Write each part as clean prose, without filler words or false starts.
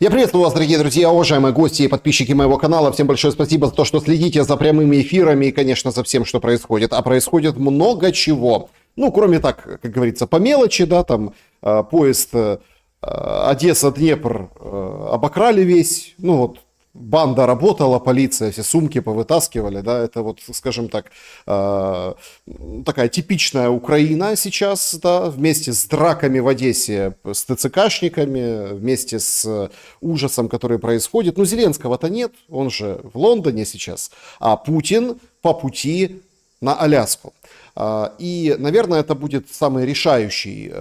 Я приветствую вас, дорогие друзья, уважаемые гости и подписчики моего канала. Всем большое спасибо за то, что следите за прямыми эфирами и, конечно, за всем, что происходит. А происходит много чего. Ну, кроме так, как говорится, по мелочи, да, там поезд Одесса-Днепр обокрали весь, ну вот. Банда работала, полиция, все сумки повытаскивали, да, это вот, скажем так, такая типичная Украина сейчас, да, вместе с драками в Одессе, с ТЦКшниками, вместе с ужасом, который происходит. Ну, Зеленского-то нет, он же в Лондоне сейчас, а Путин по пути на Аляску. И, наверное, это будет самый решающий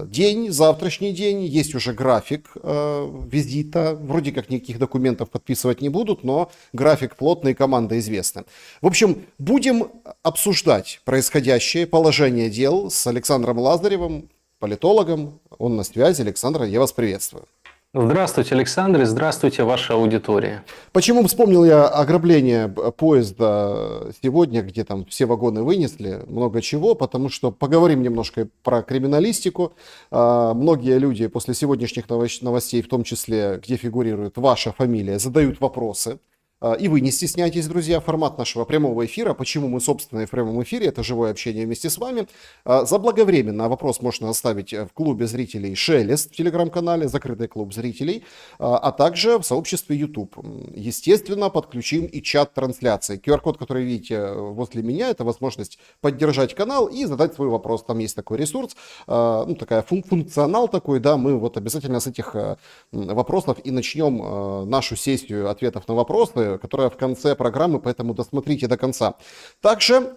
день, завтрашний день. Есть уже график визита. Вроде как никаких документов подписывать не будут, но график плотный, команда известна. В общем, будем обсуждать происходящее, положение дел с Александром Лазаревым, политологом. Он на связи. Александр, я вас приветствую. Здравствуйте, Александр, и здравствуйте, ваша аудитория. Почему вспомнил я ограбление поезда сегодня, где там все вагоны вынесли, много чего, потому что поговорим немножко про криминалистику. Многие люди после сегодняшних новостей, в том числе, где фигурирует ваша фамилия, задают вопросы. И вы не стесняйтесь, друзья, формат нашего прямого эфира. Почему мы, собственно, и в прямом эфире? Это живое общение вместе с вами. Заблаговременно вопрос можно оставить в клубе зрителей «Шелест» в телеграм-канале, закрытый клуб зрителей, а также в сообществе YouTube. Естественно, подключим и чат трансляции. QR-код, который видите возле меня, это возможность поддержать канал и задать свой вопрос. Там есть такой ресурс, ну, такая функционал такой, да, мы вот обязательно с этих вопросов и начнем нашу сессию ответов на вопросы, которая в конце программы, поэтому досмотрите до конца. Также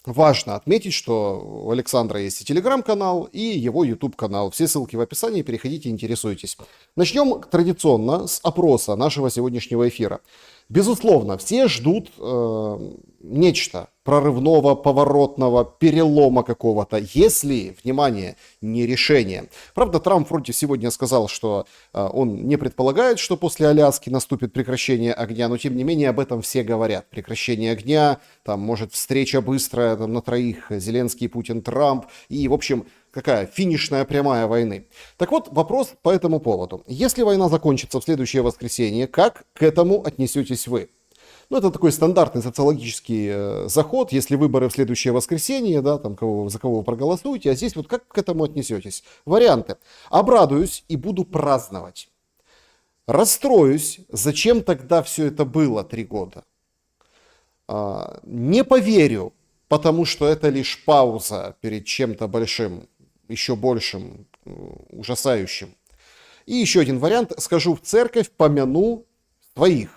важно отметить, что у Александра есть и телеграм-канал, и его YouTube-канал. Все ссылки в описании, переходите, интересуйтесь. Начнем традиционно с опроса нашего сегодняшнего эфира. Безусловно, все ждут нечто прорывного, поворотного, перелома какого-то, если, внимание, не решение. Правда, Трамп вроде сегодня сказал, что он не предполагает, что после Аляски наступит прекращение огня, но тем не менее об этом все говорят. Прекращение огня, там может встреча быстрая там, на троих, Зеленский, Путин, Трамп, и в общем... Какая финишная прямая войны. Так вот, вопрос по этому поводу. Если война закончится в следующее воскресенье, как к этому отнесетесь вы? Ну, это такой стандартный социологический заход. Если выборы в следующее воскресенье, да, там, за кого вы проголосуете, а здесь вот как к этому отнесетесь? Варианты. Обрадуюсь и буду праздновать. Расстроюсь. Зачем тогда все это было 3 года? Не поверю, потому что это лишь пауза перед чем-то большим, еще большим, ужасающим. И еще один вариант. Схожу в церковь, помяну своих.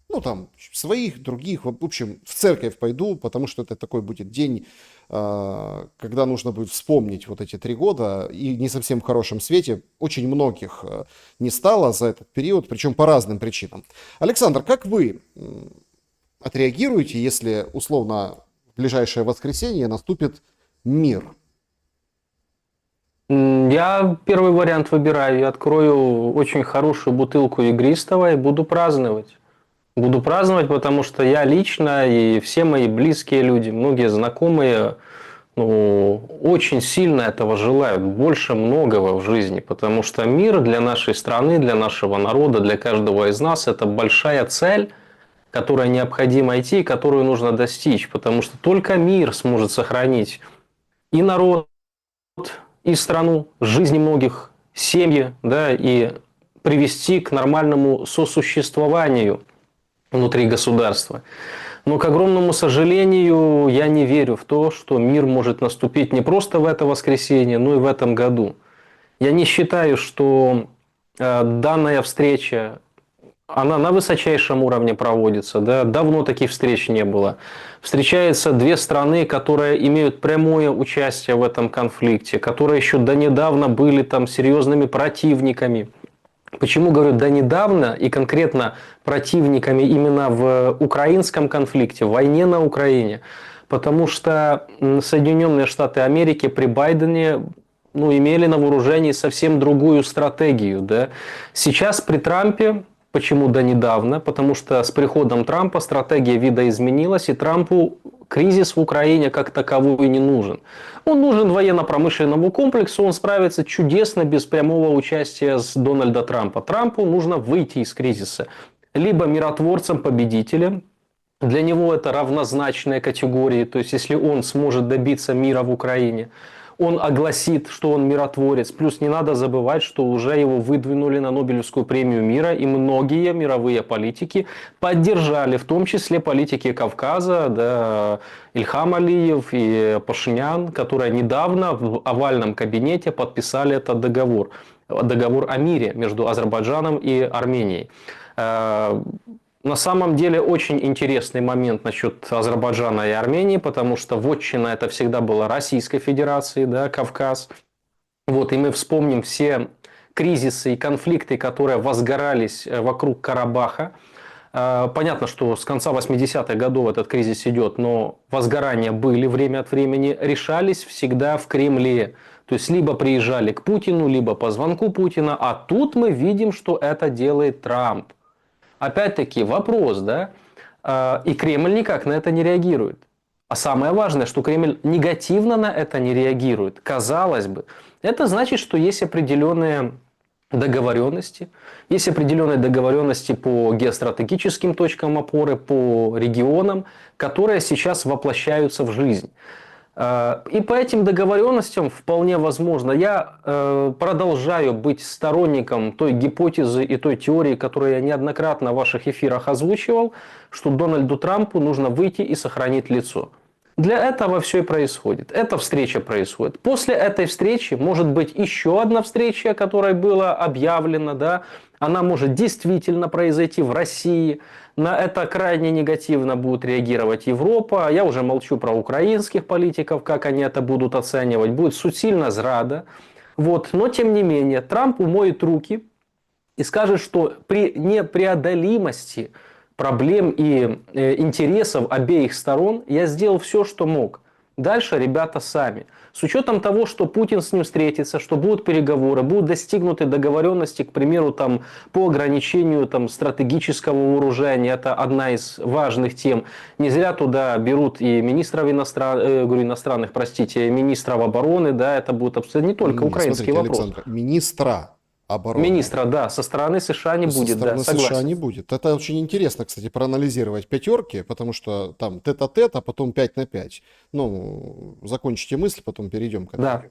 Ну, там, своих, других. В общем, в церковь пойду, потому что это такой будет день, когда нужно будет вспомнить вот эти 3 года. И не совсем в хорошем свете. Очень многих не стало за этот период, причем по разным причинам. Александр, как вы отреагируете, если, условно, в ближайшее воскресенье наступит мир? Я первый вариант выбираю. Я открою очень хорошую бутылку игристого и буду праздновать. Буду праздновать, потому что я лично и все мои близкие люди, многие знакомые, очень сильно этого желают, больше многого в жизни, потому что мир для нашей страны, для нашего народа, для каждого из нас – это большая цель, которой необходимо идти, которую нужно достичь, потому что только мир сможет сохранить и народ, и страну, жизни многих, семьи, да, и привести к нормальному сосуществованию внутри государства. Но, к огромному сожалению, я не верю в то, что мир может наступить не просто в это воскресенье, но и в этом году. Я не считаю, что данная встреча, она на высочайшем уровне проводится. Да? Давно таких встреч не было. Встречаются 2 страны, которые имеют прямое участие в этом конфликте, которые еще до недавно были там серьезными противниками. Почему говорю до недавно и конкретно противниками именно в украинском конфликте, в войне на Украине? Потому что Соединенные Штаты Америки при Байдене имели на вооружении совсем другую стратегию. Да? Сейчас при Трампе Почему до недавно? Потому что с приходом Трампа стратегия видоизменилась, и Трампу кризис в Украине как таковой не нужен. Он нужен военно-промышленному комплексу, он справится чудесно без прямого участия с Дональда Трампа. Трампу нужно выйти из кризиса. Либо миротворцем-победителем, для него это равнозначные категории, то есть если он сможет добиться мира в Украине, он огласит, что он миротворец. Плюс не надо забывать, что уже его выдвинули на Нобелевскую премию мира, и многие мировые политики поддержали, в том числе политики Кавказа, да, Ильхам Алиев и Пашинян, которые недавно в овальном кабинете подписали этот договор. Договор о мире между Азербайджаном и Арменией. На самом деле очень интересный момент насчет Азербайджана и Армении, потому что вотчина это всегда была Российской Федерации, да, Кавказ. Вот, и мы вспомним все кризисы и конфликты, которые возгорались вокруг Карабаха. Понятно, что с конца 80-х годов этот кризис идет, но возгорания были время от времени, решались всегда в Кремле. То есть либо приезжали к Путину, либо по звонку Путина, а тут мы видим, что это делает Трамп. Опять-таки вопрос, да, и Кремль никак на это не реагирует. А самое важное, что Кремль негативно на это не реагирует. Казалось бы, это значит, что есть определенные договоренности, по геостратегическим точкам опоры, по регионам, которые сейчас воплощаются в жизнь. И по этим договоренностям вполне возможно. Я продолжаю быть сторонником той гипотезы и той теории, которую я неоднократно в ваших эфирах озвучивал, что Дональду Трампу нужно выйти и сохранить лицо. Для этого все и происходит. Эта встреча происходит. После этой встречи может быть еще одна встреча, которая была объявлена. Да? Она может действительно произойти в России. На это крайне негативно будет реагировать Европа. Я уже молчу про украинских политиков, как они это будут оценивать. Будет суцільна зрада. Вот. Но тем не менее, Трамп умоет руки и скажет, что при непреодолимости проблем и интересов обеих сторон я сделал все, что мог. Дальше ребята сами. С учетом того, что Путин с ним встретится, что будут переговоры, будут достигнуты договоренности, к примеру, там, по ограничению там, стратегического вооружения, это одна из важных тем. Не зря туда берут и министров иностранных, министров обороны, да, это будет абсолютно не только украинский вопрос. Александр, министра обороны. Министра, да, со стороны США не будет, да, согласен. США не будет. Это очень интересно, кстати, проанализировать пятерки, потому что там тет-а-тет, а потом 5 на 5. Ну, закончите мысль, потом перейдем к этому.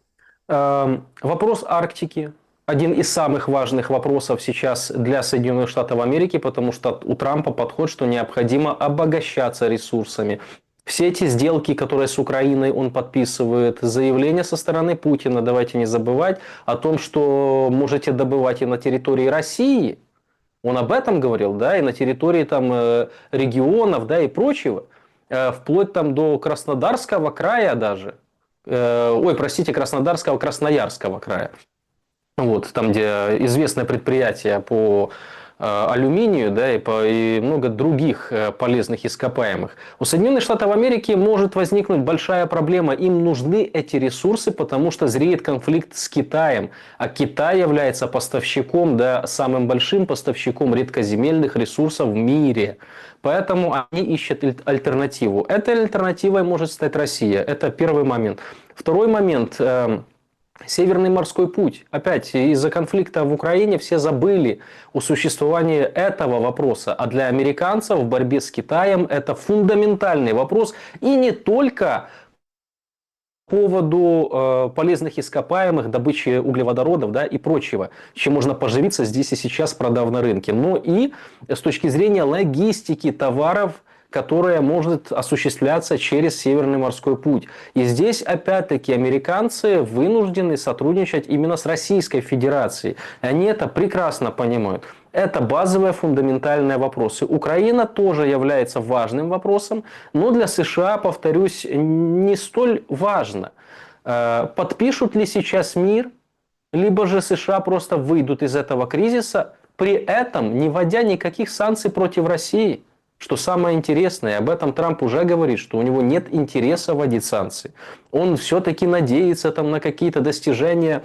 Да. Вопрос Арктики. Один из самых важных вопросов сейчас для Соединенных Штатов Америки, потому что у Трампа подход, что необходимо обогащаться ресурсами. Все эти сделки, которые с Украиной он подписывает, заявления со стороны Путина, давайте не забывать о том, что можете добывать и на территории России. Он об этом говорил, да, и на территории там регионов, да, и прочего, вплоть там до Краснодарского края даже. Красноярского края. Вот, там, где известное предприятие по алюминию, да, и много других полезных ископаемых. У Соединенных Штатов Америки может возникнуть большая проблема. Им нужны эти ресурсы, потому что зреет конфликт с Китаем. А Китай является поставщиком, да, самым большим поставщиком редкоземельных ресурсов в мире. Поэтому они ищут альтернативу. Этой альтернативой может стать Россия. Это первый момент. Второй момент. Северный морской путь. Опять, из-за конфликта в Украине все забыли о существовании этого вопроса. А для американцев в борьбе с Китаем это фундаментальный вопрос. И не только по поводу полезных ископаемых, добычи углеводородов, да, и прочего, чем можно поживиться здесь и сейчас, продав на рынке. Но и с точки зрения логистики товаров, которая может осуществляться через Северный морской путь. И здесь, опять-таки, американцы вынуждены сотрудничать именно с Российской Федерацией. Они это прекрасно понимают. Это базовые фундаментальные вопросы. Украина тоже является важным вопросом, но для США, повторюсь, не столь важно. Подпишут ли сейчас мир, либо же США просто выйдут из этого кризиса, при этом не вводя никаких санкций против России. Что самое интересное, об этом Трамп уже говорит, что у него нет интереса вводить санкции. Он все-таки надеется там, на какие-то достижения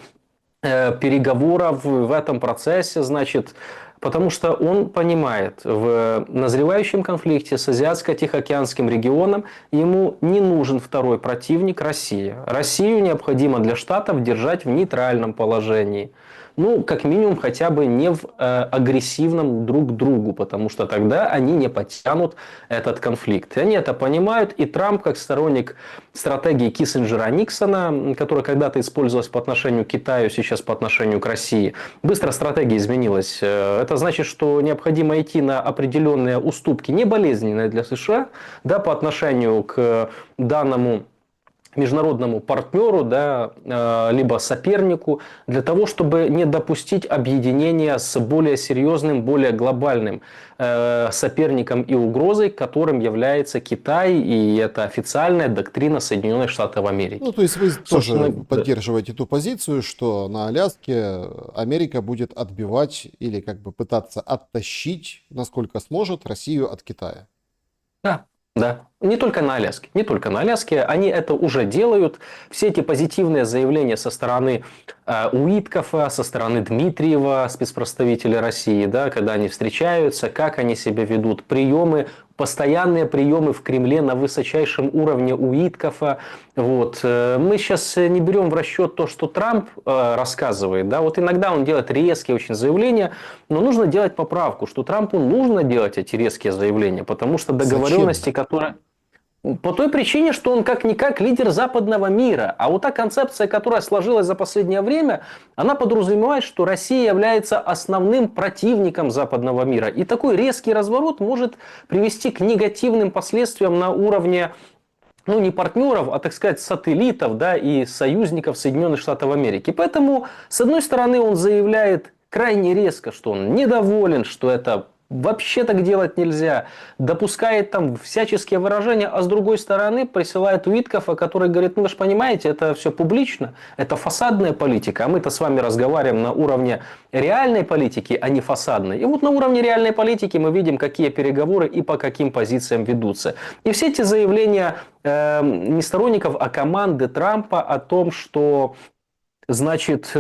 переговоров в этом процессе, значит, потому что он понимает, в назревающем конфликте с Азиатско-Тихоокеанским регионом ему не нужен второй противник Россия. Россию необходимо для Штатов держать в нейтральном положении. Ну, как минимум, хотя бы не в агрессивном друг к другу, потому что тогда они не подтянут этот конфликт. И они это понимают, и Трамп, как сторонник стратегии Киссинджера-Никсона, которая когда-то использовалась по отношению к Китаю, сейчас по отношению к России, быстро стратегия изменилась. Это значит, что необходимо идти на определенные уступки, не болезненные для США, да, по отношению к данному международному партнеру, да, либо сопернику, для того, чтобы не допустить объединения с более серьезным, более глобальным соперником и угрозой, которым является Китай, и это официальная доктрина Соединенных Штатов Америки. Ну, то есть вы тоже Собственно, поддерживаете ту позицию, что на Аляске Америка будет отбивать или как бы пытаться оттащить, насколько сможет, Россию от Китая. да, да. Не только на Аляске. Не только на Аляске. Они это уже делают. Все эти позитивные заявления со стороны Уиткофа, со стороны Дмитриева, спецпредставителя России, да, когда они встречаются, как они себя ведут, приемы, постоянные приемы в Кремле на высочайшем уровне Уиткофа. Вот. Мы сейчас не берем в расчет то, что Трамп рассказывает. Да. Вот иногда он делает резкие очень заявления, но нужно делать поправку, что Трампу нужно делать эти резкие заявления, потому что договоренности, Зачем? которые... По той причине, что он как-никак лидер западного мира. А вот та концепция, которая сложилась за последнее время, она подразумевает, что Россия является основным противником западного мира. И такой резкий разворот может привести к негативным последствиям на уровне, ну, не партнеров, а, так сказать, сателлитов, да, и союзников Соединенных Штатов Америки. Поэтому, с одной стороны, он заявляет крайне резко, что он недоволен, что это вообще так делать нельзя, допускает там всяческие выражения, а с другой стороны присылает Уиткофа, который говорит, ну вы же понимаете, это все публично, это фасадная политика, а мы-то с вами разговариваем на уровне реальной политики, а не фасадной. И вот на уровне реальной политики мы видим, какие переговоры и по каким позициям ведутся. И все эти заявления не сторонников, а команды Трампа о том, что, значит,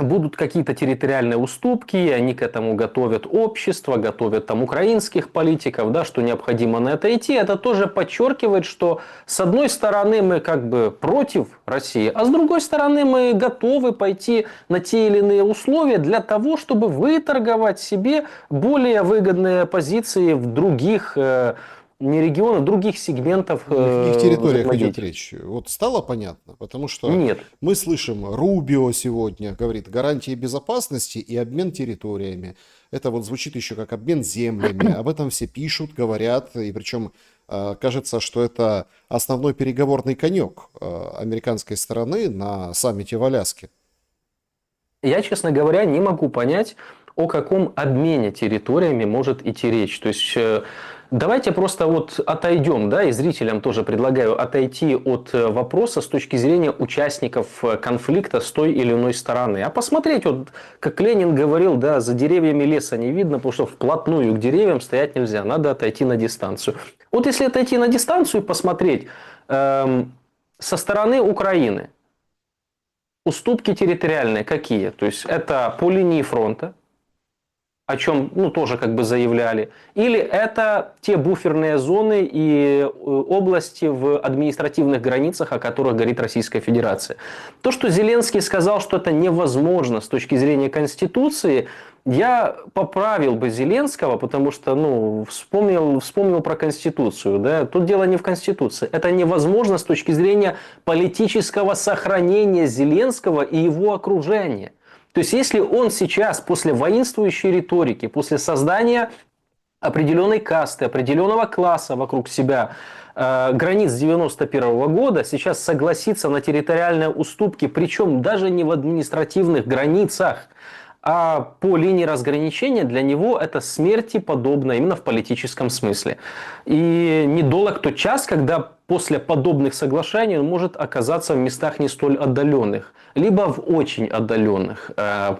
будут какие-то территориальные уступки, и они к этому готовят общество, готовят там украинских политиков, да, что необходимо на это идти. Это тоже подчеркивает, что с одной стороны мы как бы против России, а с другой стороны мы готовы пойти на те или иные условия для того, чтобы выторговать себе более выгодные позиции в других не регионах, других сегментов На каких территориях идет взаимодействия. речь? Вот стало понятно, потому что Нет. мы слышим, Рубио сегодня говорит, гарантии безопасности и обмен территориями. Это вот звучит еще как обмен землями. Об этом все пишут, говорят, и причем кажется, что это основной переговорный конек американской стороны на саммите в Аляске. Я, честно говоря, не могу понять, о каком обмене территориями может идти речь. То есть давайте просто вот отойдем, да, и зрителям тоже предлагаю отойти от вопроса с точки зрения участников конфликта с той или иной стороны. А посмотреть, вот, как Ленин говорил, да, за деревьями леса не видно, потому что вплотную к деревьям стоять нельзя, надо отойти на дистанцию. Вот если отойти на дистанцию и посмотреть со стороны Украины, уступки территориальные какие? То есть это по линии фронта, о чем, ну, тоже как бы заявляли, или это те буферные зоны и области в административных границах, о которых говорит Российская Федерация. То, что Зеленский сказал, что это невозможно с точки зрения Конституции, я поправил бы Зеленского, потому что, ну, вспомнил про Конституцию. Да? Тут дело не в Конституции. Это невозможно с точки зрения политического сохранения Зеленского и его окружения. То есть, если он сейчас после воинствующей риторики, после создания определенной касты, определенного класса вокруг себя, границ 91 года, сейчас согласится на территориальные уступки, причем даже не в административных границах, а по линии разграничения, для него это смерти подобно именно в политическом смысле. И недолг тот час, когда после подобных соглашений он может оказаться в местах не столь отдаленных, либо в очень отдаленных.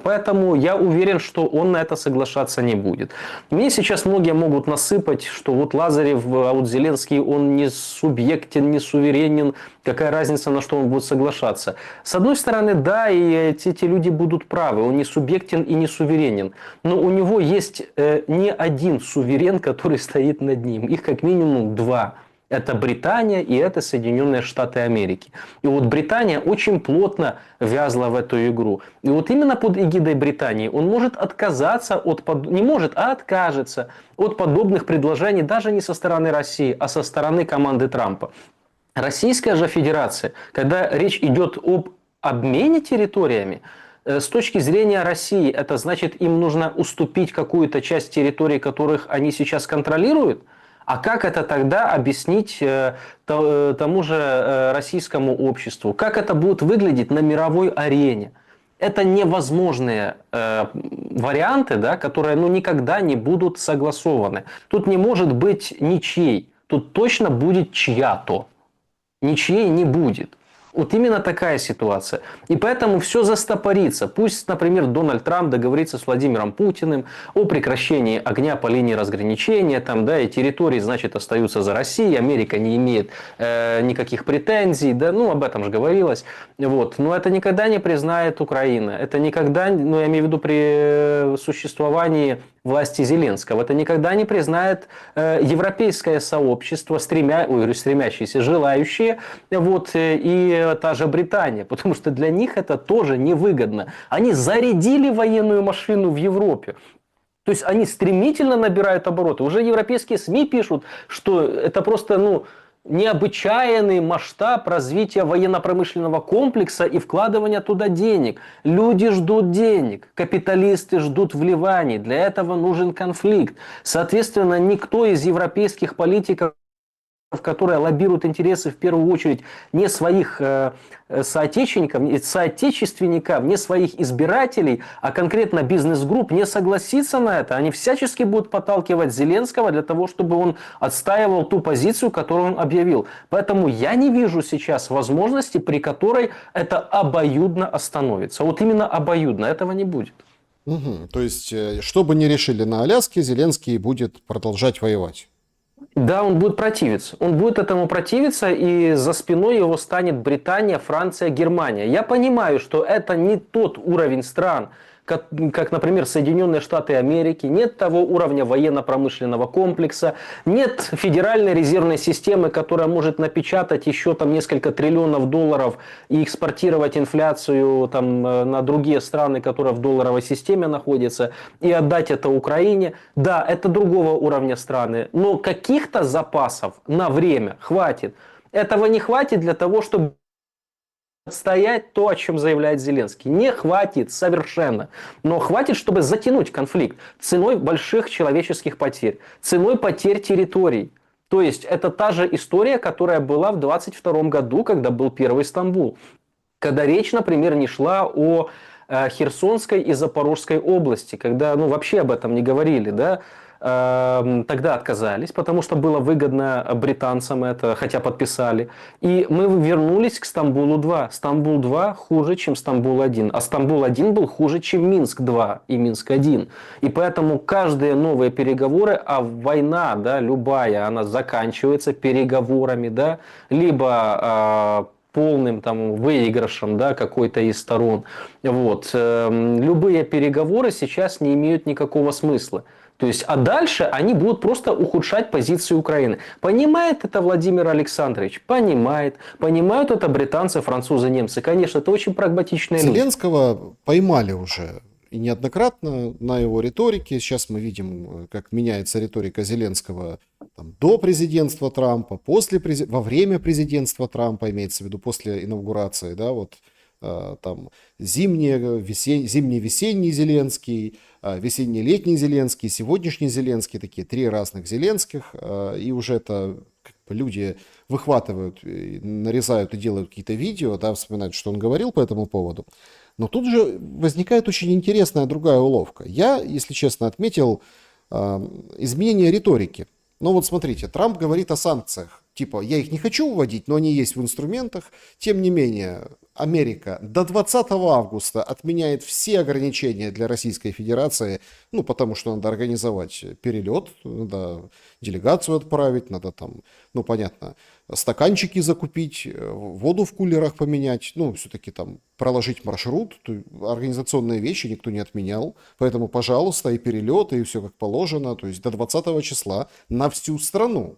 Поэтому я уверен, что он на это соглашаться не будет. Мне сейчас многие могут насыпать, что вот Лазарев, а вот Зеленский, он не субъектен, не суверенен, какая разница, на что он будет соглашаться. С одной стороны, да, и эти люди будут правы, он не субъектен и не суверенен, но у него есть не один суверен, который стоит над ним, их как минимум два. Это Британия и это Соединенные Штаты Америки. И вот Британия очень плотно вязла в эту игру. И вот именно под эгидой Британии он может отказаться не может, а откажется от подобных предложений даже не со стороны России, а со стороны команды Трампа. Российская же Федерация, когда речь идет об обмене территориями, с точки зрения России, это значит, им нужно уступить какую-то часть территорий, которых они сейчас контролируют? А как это тогда объяснить тому же российскому обществу? Как это будет выглядеть на мировой арене? Это невозможные варианты, да, которые никогда не будут согласованы. Тут не может быть ничьей. Тут точно будет чья-то. Ничьей не будет. Вот именно такая ситуация. И поэтому все застопорится. Пусть, например, Дональд Трамп договорится с Владимиром Путиным о прекращении огня по линии разграничения, там, да, и территории, значит, остаются за Россией, Америка не имеет никаких претензий, да, об этом же говорилось. Вот. Но это никогда не признает Украина. Это никогда, я имею в виду при существовании власти Зеленского. Это никогда не признает европейское сообщество, стремящиеся, желающие, вот, и та же Британия, потому что для них это тоже невыгодно. Они зарядили военную машину в Европе. То есть они стремительно набирают обороты. Уже европейские СМИ пишут, что это просто, необычайный масштаб развития военно-промышленного комплекса и вкладывания туда денег. Люди ждут денег, капиталисты ждут вливаний, для этого нужен конфликт. Соответственно, никто из европейских политиков, которые лоббируют интересы в первую очередь не своих соотечественников, не своих избирателей, а конкретно бизнес-групп, не согласится на это. Они всячески будут подталкивать Зеленского для того, чтобы он отстаивал ту позицию, которую он объявил. Поэтому я не вижу сейчас возможности, при которой это обоюдно остановится. Вот именно обоюдно, этого не будет. Угу. То есть, что бы ни решили на Аляске, Зеленский будет продолжать воевать. Да, он будет противиться. Он будет этому противиться, и за спиной его станет Британия, Франция, Германия. Я понимаю, что это не тот уровень стран, как, например, Соединенные Штаты Америки, нет того уровня военно-промышленного комплекса, нет федеральной резервной системы, которая может напечатать еще несколько триллионов долларов и экспортировать инфляцию на другие страны, которые в долларовой системе находятся, и отдать это Украине. Да, это другого уровня страны, но каких-то запасов на время хватит. Этого не хватит для того, чтобы отстоять то, о чем заявляет Зеленский. Не хватит совершенно. Но хватит, чтобы затянуть конфликт ценой больших человеческих потерь, ценой потерь территорий. То есть это та же история, которая была в 22 году, когда был первый Стамбул. Когда речь, например, не шла о Херсонской и Запорожской области, когда вообще об этом не говорили, да, тогда отказались, потому что было выгодно британцам это, хотя подписали. И мы вернулись к Стамбулу-2. Стамбул-2 хуже, чем Стамбул-1. А Стамбул-1 был хуже, чем Минск-2 и Минск-1. И поэтому каждые новые переговоры, а война, да, любая, она заканчивается переговорами, да, либо полным выигрышем, да, какой-то из сторон. Вот. Любые переговоры сейчас не имеют никакого смысла. То есть, а дальше они будут просто ухудшать позиции Украины. Понимает это Владимир Александрович? Понимает. Понимают это британцы, французы, немцы. Конечно, это очень прагматичные люди. Зеленского поймали уже и неоднократно на его риторике. Сейчас мы видим, как меняется риторика Зеленского до президентства Трампа, во время президентства Трампа, имеется в виду после инаугурации, да, вот зимний-весенний Зеленский, весенне-летний Зеленский, сегодняшний Зеленский, такие три разных Зеленских, и уже это люди выхватывают, нарезают и делают какие-то видео, да, вспоминают, что он говорил по этому поводу. Но тут же возникает очень интересная другая уловка. Я, если честно, отметил изменение риторики. Ну вот смотрите, Трамп говорит о санкциях. Типа, я их не хочу вводить, но они есть в инструментах. Тем не менее, Америка до 20 августа отменяет все ограничения для Российской Федерации, ну, потому что надо организовать перелет, надо делегацию отправить, надо там, ну, понятно, стаканчики закупить, воду в кулерах поменять, ну, все-таки там проложить маршрут, организационные вещи никто не отменял, поэтому, пожалуйста, и перелеты, и все как положено, то есть до 20 числа на всю страну.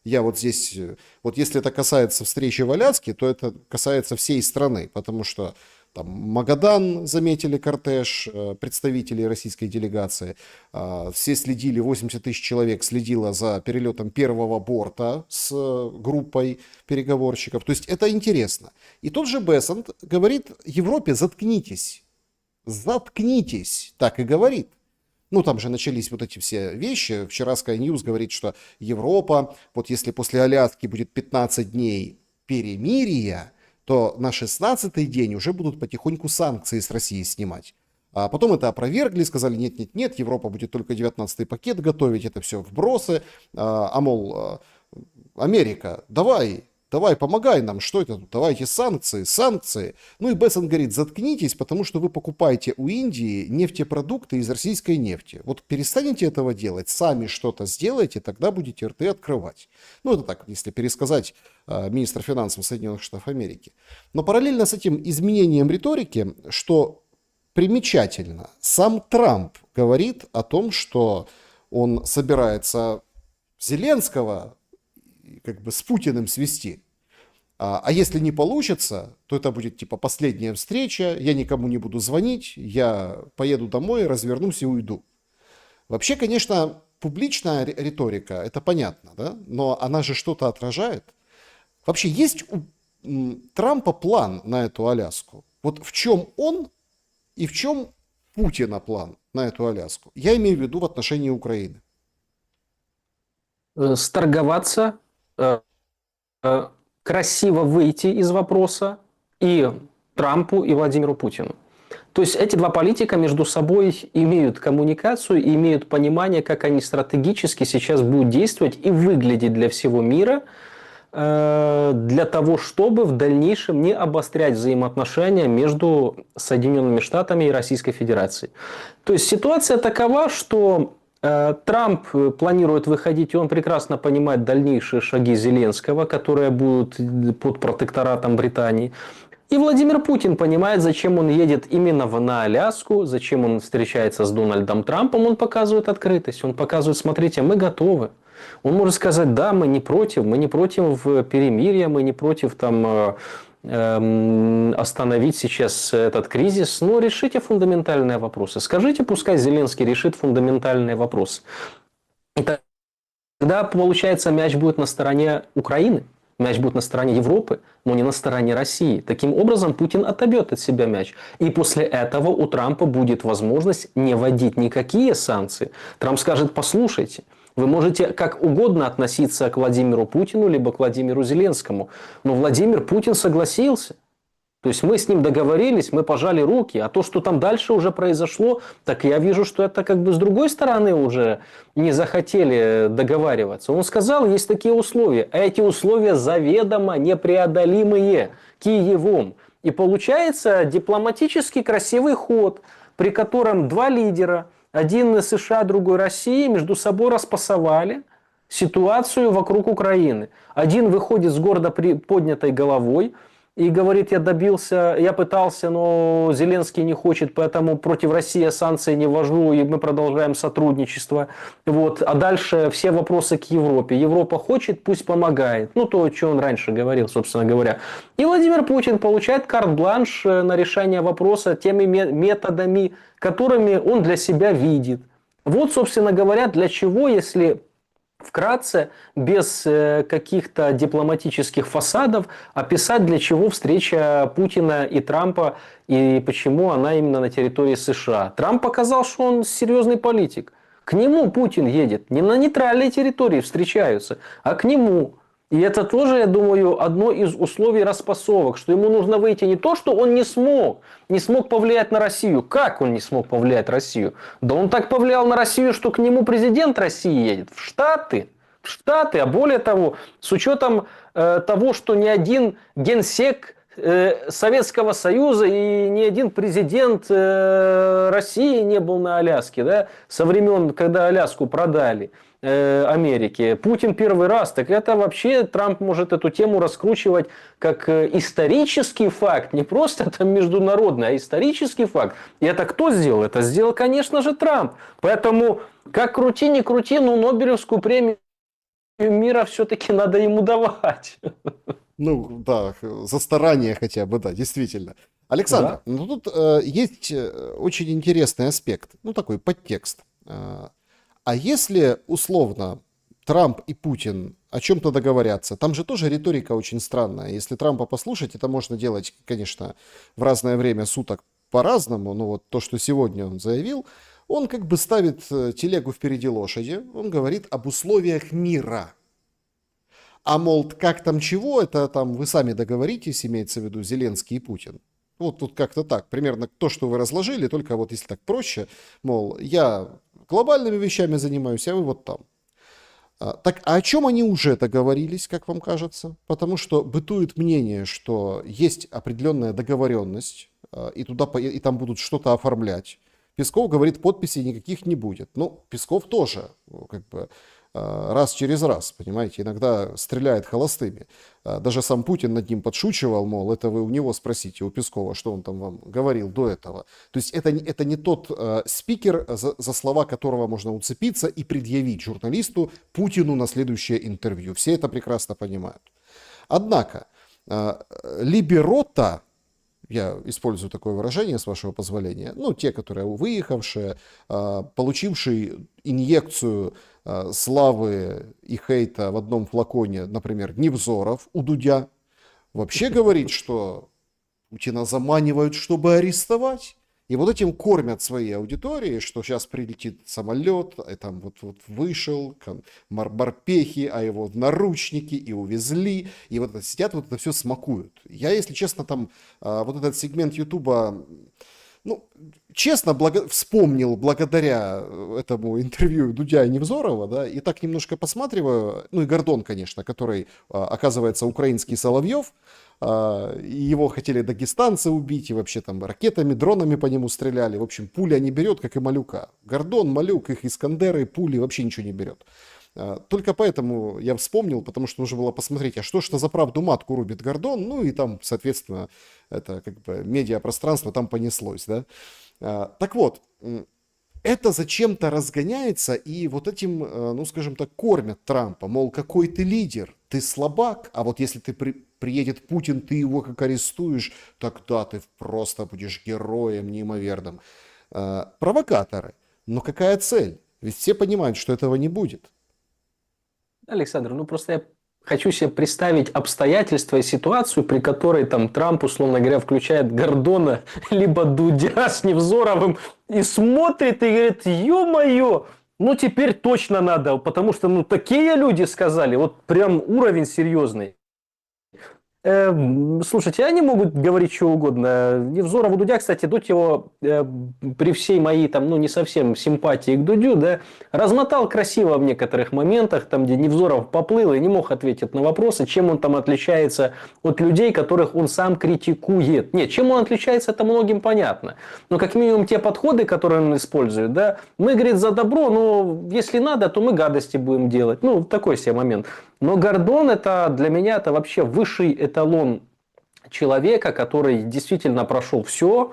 Я вот здесь, вот если это касается встречи в Аляске, то это касается всей страны, потому что там Магадан заметили кортеж представителей российской делегации, все следили, 80 тысяч человек следило за перелетом первого борта с группой переговорщиков, то есть это интересно. И тот же Бессент говорит Европе: заткнитесь, заткнитесь, так и говорит. Ну, там же начались вот эти все вещи. Вчера Sky News говорит, что Европа, вот если после Аляски будет 15 дней перемирия, то на 16-й день уже будут потихоньку санкции с России снимать. А потом это опровергли, сказали: нет, Европа будет только 19-й пакет готовить, это все вбросы. Мол, Америка, давай помогай нам, что это тут, давайте санкции. Ну и Бессент говорит: заткнитесь, потому что вы покупаете у Индии нефтепродукты из российской нефти. Вот перестанете этого делать, сами что-то сделайте, тогда будете рты открывать. Ну это так, если пересказать министра финансов Соединенных Штатов Америки. Но параллельно с этим изменением риторики, что примечательно, сам Трамп говорит о том, что он собирается Зеленского как бы с Путиным свести. А если не получится, то это будет типа последняя встреча, я никому не буду звонить, я поеду домой, развернусь и уйду. Вообще, конечно, публичная риторика, это понятно, да? Но она же что-то отражает. Вообще, есть у Трампа план на эту Аляску? Вот в чем он и в чем Путина план на эту Аляску? Я имею в виду в отношении Украины. Сторговаться, красиво выйти из вопроса и Трампу, и Владимиру Путину. То есть эти два политика между собой имеют коммуникацию, имеют понимание, как они стратегически сейчас будут действовать и выглядеть для всего мира, для того, чтобы в дальнейшем не обострять взаимоотношения между Соединенными Штатами и Российской Федерацией. То есть ситуация такова, что Трамп планирует выходить, и он прекрасно понимает дальнейшие шаги Зеленского, которые будут под протекторатом Британии. И Владимир Путин понимает, зачем он едет именно на Аляску, зачем он встречается с Дональдом Трампом. Он показывает открытость, он показывает: смотрите, мы готовы. Он может сказать: да, мы не против перемирия, мы не против там остановить сейчас этот кризис, но решите фундаментальные вопросы. Скажите, пускай Зеленский решит фундаментальные вопросы. И тогда, получается, мяч будет на стороне Украины, мяч будет на стороне Европы, но не на стороне России. Таким образом, Путин отобьет от себя мяч. И после этого у Трампа будет возможность не вводить никакие санкции. Трамп скажет: послушайте, вы можете как угодно относиться к Владимиру Путину, либо к Владимиру Зеленскому, но Владимир Путин согласился. То есть мы с ним договорились, мы пожали руки, а то, что там дальше уже произошло, так я вижу, что это как бы с другой стороны уже не захотели договариваться. Он сказал: есть такие условия, а эти условия заведомо непреодолимые Киевом. И получается дипломатически красивый ход, при котором два лидера, один США, другой России, между собой распасовали ситуацию вокруг Украины. Один выходит с гордо поднятой головой и говорит: я пытался, но Зеленский не хочет, поэтому против России санкции не ввожу, и мы продолжаем сотрудничество. Вот. А дальше все вопросы к Европе. Европа хочет, пусть помогает. Ну, то, что он раньше говорил, собственно говоря. И Владимир Путин получает карт-бланш на решение вопроса теми методами, которыми он для себя видит. Вот, собственно говоря, для чего, если вкратце, без каких-то дипломатических фасадов, описать, для чего встреча Путина и Трампа и почему она именно на территории США. Трамп показал, что он серьезный политик. К нему Путин едет. Не на нейтральной территории встречаются, а к нему. И это тоже, я думаю, одно из условий распасовок, что ему нужно выйти не то, что он не смог повлиять на Россию. Как он не смог повлиять на Россию? Да он так повлиял на Россию, что к нему президент России едет в Штаты. Штаты, а более того, с учетом того, что ни один генсек Советского Союза и ни один президент России не был на Аляске, да, со времен, когда Аляску продали Америке. Путин первый раз, так это вообще Трамп может эту тему раскручивать как исторический факт, не просто там международный, а исторический факт. И это кто сделал? Это сделал, конечно же, Трамп. Поэтому, как крути, не крути, но Нобелевскую премию мира все-таки надо ему давать. Ну, да, за старание хотя бы, да, действительно. Александр, Да. ну тут есть очень интересный аспект, ну такой подтекст. А если условно Трамп и Путин о чем-то договорятся, там же тоже риторика очень странная. Если Трампа послушать, это можно делать, конечно, в разное время суток по-разному, но вот то, что сегодня он заявил, он как бы ставит телегу впереди лошади, он говорит об условиях мира. А мол, как там чего, это там вы сами договоритесь, имеется в виду Зеленский и Путин. Вот тут как-то так, примерно то, что вы разложили, только вот если так проще, мол, я глобальными вещами занимаюсь, а вы вот там. Так, а о чем они уже договорились, как вам кажется? Потому что бытует мнение, что есть определенная договоренность, и, и там будут что-то оформлять. Песков говорит, подписей никаких не будет. Ну, Песков тоже, как бы, раз через раз, понимаете, иногда стреляет холостыми. Даже сам Путин над ним подшучивал, мол, это вы у него спросите, у Пескова, что он там вам говорил до этого. То есть это не тот спикер, за слова которого можно уцепиться и предъявить журналисту Путину на следующее интервью. Все это прекрасно понимают. Однако, либерота, я использую такое выражение, с вашего позволения, ну, те, которые выехавшие, получившие инъекцию славы и хейта в одном флаконе, например, Невзоров у Дудя, вообще говорит, что Путина заманивают, чтобы арестовать. И вот этим кормят свои аудитории, что сейчас прилетит самолет, и там вот вышел, морпехи, а его в наручники и увезли. И вот сидят, вот это все смакуют. Я, если честно, там вот этот сегмент Ютуба, ну, честно, вспомнил благодаря этому интервью Дудя и Невзорова, да, и так немножко посматриваю, ну и Гордон, конечно, который, оказывается, украинский Соловьев, и его хотели дагестанцы убить, и вообще там ракетами, дронами по нему стреляли, в общем, пуля не берет, как и Малюка. Гордон, Малюк, их Искандеры, пули вообще ничего не берет. Только поэтому я вспомнил, потому что нужно было посмотреть, а что за правду матку рубит Гордон, ну и там, соответственно, это как бы медиапространство там понеслось, да. Так вот, это зачем-то разгоняется и вот этим, ну скажем так, кормят Трампа, мол, какой ты лидер, ты слабак, а вот если приедет Путин, ты его как арестуешь, тогда ты просто будешь героем неимоверным. Провокаторы, но какая цель? Ведь все понимают, что этого не будет. Александр, ну просто я хочу себе представить обстоятельства и ситуацию, при которой там Трамп, условно говоря, включает Гордона либо Дудя с Невзоровым и смотрит и говорит, ё-моё, ну теперь точно надо, потому что ну такие люди сказали, вот прям уровень серьезный. Слушайте, они могут говорить что угодно. Невзорову Дудя, кстати, Дудь его при всей моей там, ну, не совсем симпатии к Дудю, да, размотал красиво в некоторых моментах, там, где Невзоров поплыл и не мог ответить на вопросы, чем он там отличается от людей, которых он сам критикует. Нет, чем он отличается, это многим понятно. Но как минимум те подходы, которые он использует, да, мы, говорит, за добро, но если надо, то мы гадости будем делать. Ну, такой себе момент. Но Гордон это для меня это вообще высший эталон человека, который действительно прошел все.